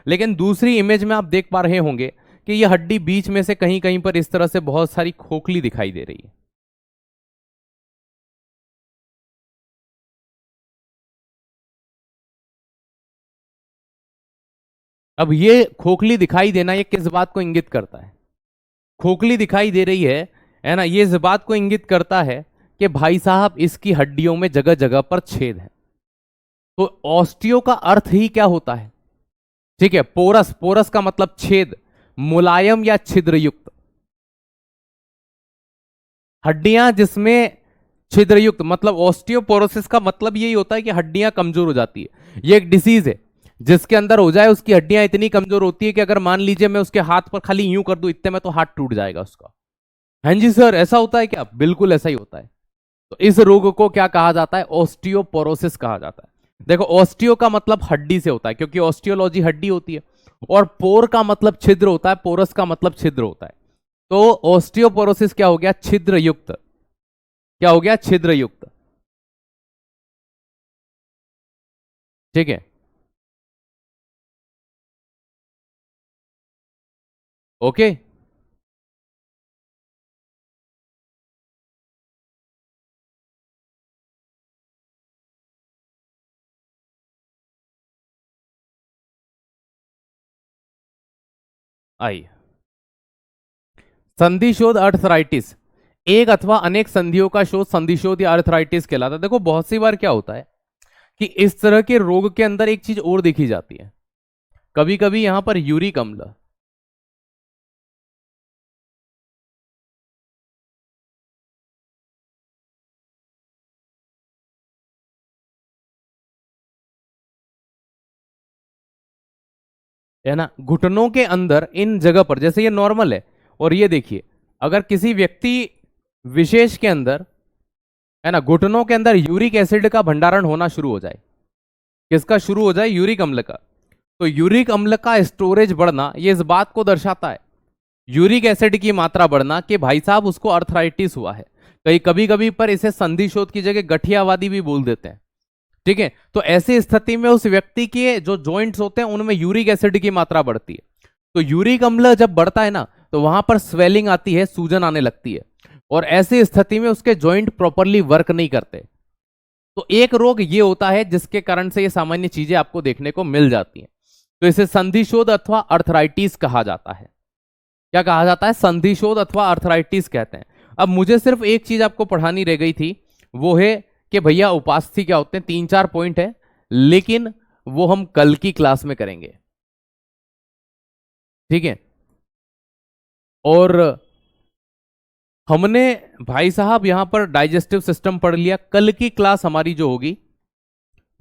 लेकिन दूसरी इमेज में आप देख पा रहे होंगे कि यह हड्डी बीच में से कहीं कहीं पर इस तरह से बहुत सारी खोखली दिखाई दे रही है। अब ये खोखली दिखाई देना ये किस बात को इंगित करता है? खोखली दिखाई दे रही है ना, ये इस बात को इंगित करता है कि भाई साहब इसकी हड्डियों में जगह जगह पर छेद है। तो ऑस्टियो का अर्थ ही क्या होता है? ठीक है, पोरस, पोरस का मतलब छेद, मुलायम या छिद्रयुक्त। हड्डियां जिसमें छिद्रयुक्त, मतलब ऑस्टियोपोरोसिस का मतलब यही होता है कि हड्डियां कमजोर हो जाती है। ये एक डिसीज है, जिसके अंदर हो जाए उसकी हड्डियां इतनी कमजोर होती है कि अगर मान लीजिए मैं उसके हाथ पर खाली यूं कर दूं इतने में तो हाथ टूट जाएगा उसका। हाँ जी सर, ऐसा होता है क्या? बिल्कुल ऐसा ही होता है। तो इस रोग को क्या कहा जाता है? ऑस्टियोपोरोसिस कहा जाता है। देखो, ऑस्टियो का मतलब हड्डी से होता है, क्योंकि ऑस्टियोलॉजी हड्डी होती है, और पोर का मतलब छिद्र होता है, पोरस का मतलब छिद्र होता है। तो ऑस्टियोपोरोसिस क्या हो गया? छिद्र युक्त। क्या हो गया? छिद्र युक्त। ठीक है, ओके। आइए, संधि शोध अर्थराइटिस, एक अथवा अनेक संधियों का शोध संधि शोध या अर्थराइटिस कहलाता है। देखो बहुत सी बार क्या होता है कि इस तरह के रोग के अंदर एक चीज और देखी जाती है, कभी कभी यहां पर यूरिक अम्ल, है ना, घुटनों के अंदर इन जगह पर, जैसे ये नॉर्मल है, और ये देखिए अगर किसी व्यक्ति विशेष के अंदर, है ना, घुटनों के अंदर यूरिक एसिड का भंडारण होना शुरू हो जाए, किसका शुरू हो जाए? यूरिक अम्ल का। तो यूरिक अम्ल का स्टोरेज बढ़ना ये इस बात को दर्शाता है, यूरिक एसिड की मात्रा बढ़ना, कि भाई साहब उसको अर्थराइटिस हुआ है। कहीं कभी कभी पर इसे संधि शोथ की जगह गठियावादी भी बोल देते हैं। ठीक है, तो ऐसी स्थिति में उस व्यक्ति के जो जॉइंट्स होते हैं उनमें यूरिक एसिड की मात्रा बढ़ती है। तो यूरिक अम्ल जब बढ़ता है ना तो वहां पर स्वेलिंग आती है, सूजन आने लगती है, और ऐसी स्थिति में उसके जॉइंट प्रॉपरली वर्क नहीं करते। तो एक रोग ये होता है जिसके कारण से ये सामान्य चीजें आपको देखने को मिल जाती हैं। तो इसे संधिशोध अथवा अर्थराइटिस कहा जाता है। क्या कहा जाता है? संधिशोध अथवा अर्थराइटिस कहते हैं। अब मुझे सिर्फ एक चीज आपको पढ़ानी रह गई थी, वो है कि भैया उपास्थि क्या होते हैं। 3-4 पॉइंट है, लेकिन वो हम कल की क्लास में करेंगे। ठीक है, और हमने भाई साहब यहां पर डाइजेस्टिव सिस्टम पढ़ लिया। कल की क्लास हमारी जो होगी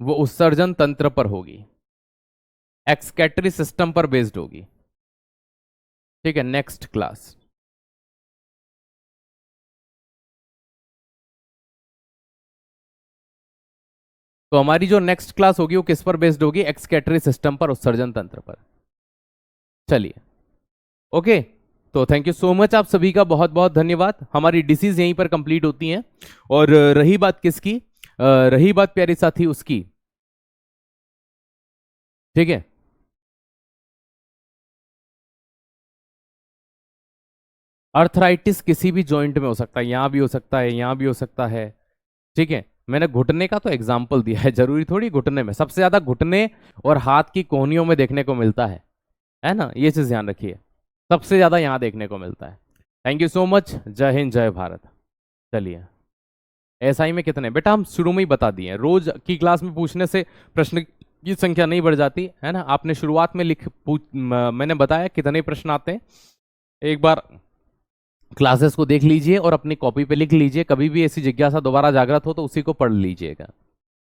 वो उत्सर्जन तंत्र पर होगी, एक्सक्रेटरी सिस्टम पर बेस्ड होगी। ठीक है, नेक्स्ट क्लास। तो हमारी जो नेक्स्ट क्लास होगी वो किस पर बेस्ड होगी? एक्सक्रेटरी सिस्टम पर, उत्सर्जन तंत्र पर। चलिए, ओके। तो थैंक यू सो मच, आप सभी का बहुत बहुत धन्यवाद। हमारी डिसीज यहीं पर कंप्लीट होती हैं। और रही बात किसकी? रही बात प्यारे साथी उसकी। ठीक है, अर्थराइटिस किसी भी जॉइंट में हो सकता है, यहां भी हो सकता है, यहां भी हो सकता है। ठीक है, मैंने घुटने का तो एग्जाम्पल दिया है, जरूरी थोड़ी घुटने में। सबसे ज्यादा घुटने और हाथ की कोहनियों में देखने को मिलता है ना, ये चीज ध्यान रखिए, सबसे ज्यादा यहां देखने को मिलता है। थैंक यू सो मच, जय हिंद जय भारत। चलिए, एसआई में कितने बेटा हम शुरू में ही बता दिए, रोज की क्लास में पूछने से प्रश्न की संख्या नहीं बढ़ जाती है ना। आपने शुरुआत में मैंने बताया कितने प्रश्न आते हैं। एक बार क्लासेस को देख लीजिए और अपनी कॉपी पे लिख लीजिए, कभी भी ऐसी जिज्ञासा दोबारा जागृत हो तो उसी को पढ़ लीजिएगा।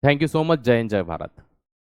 थैंक यू सो मच, जय हिंद जय भारत।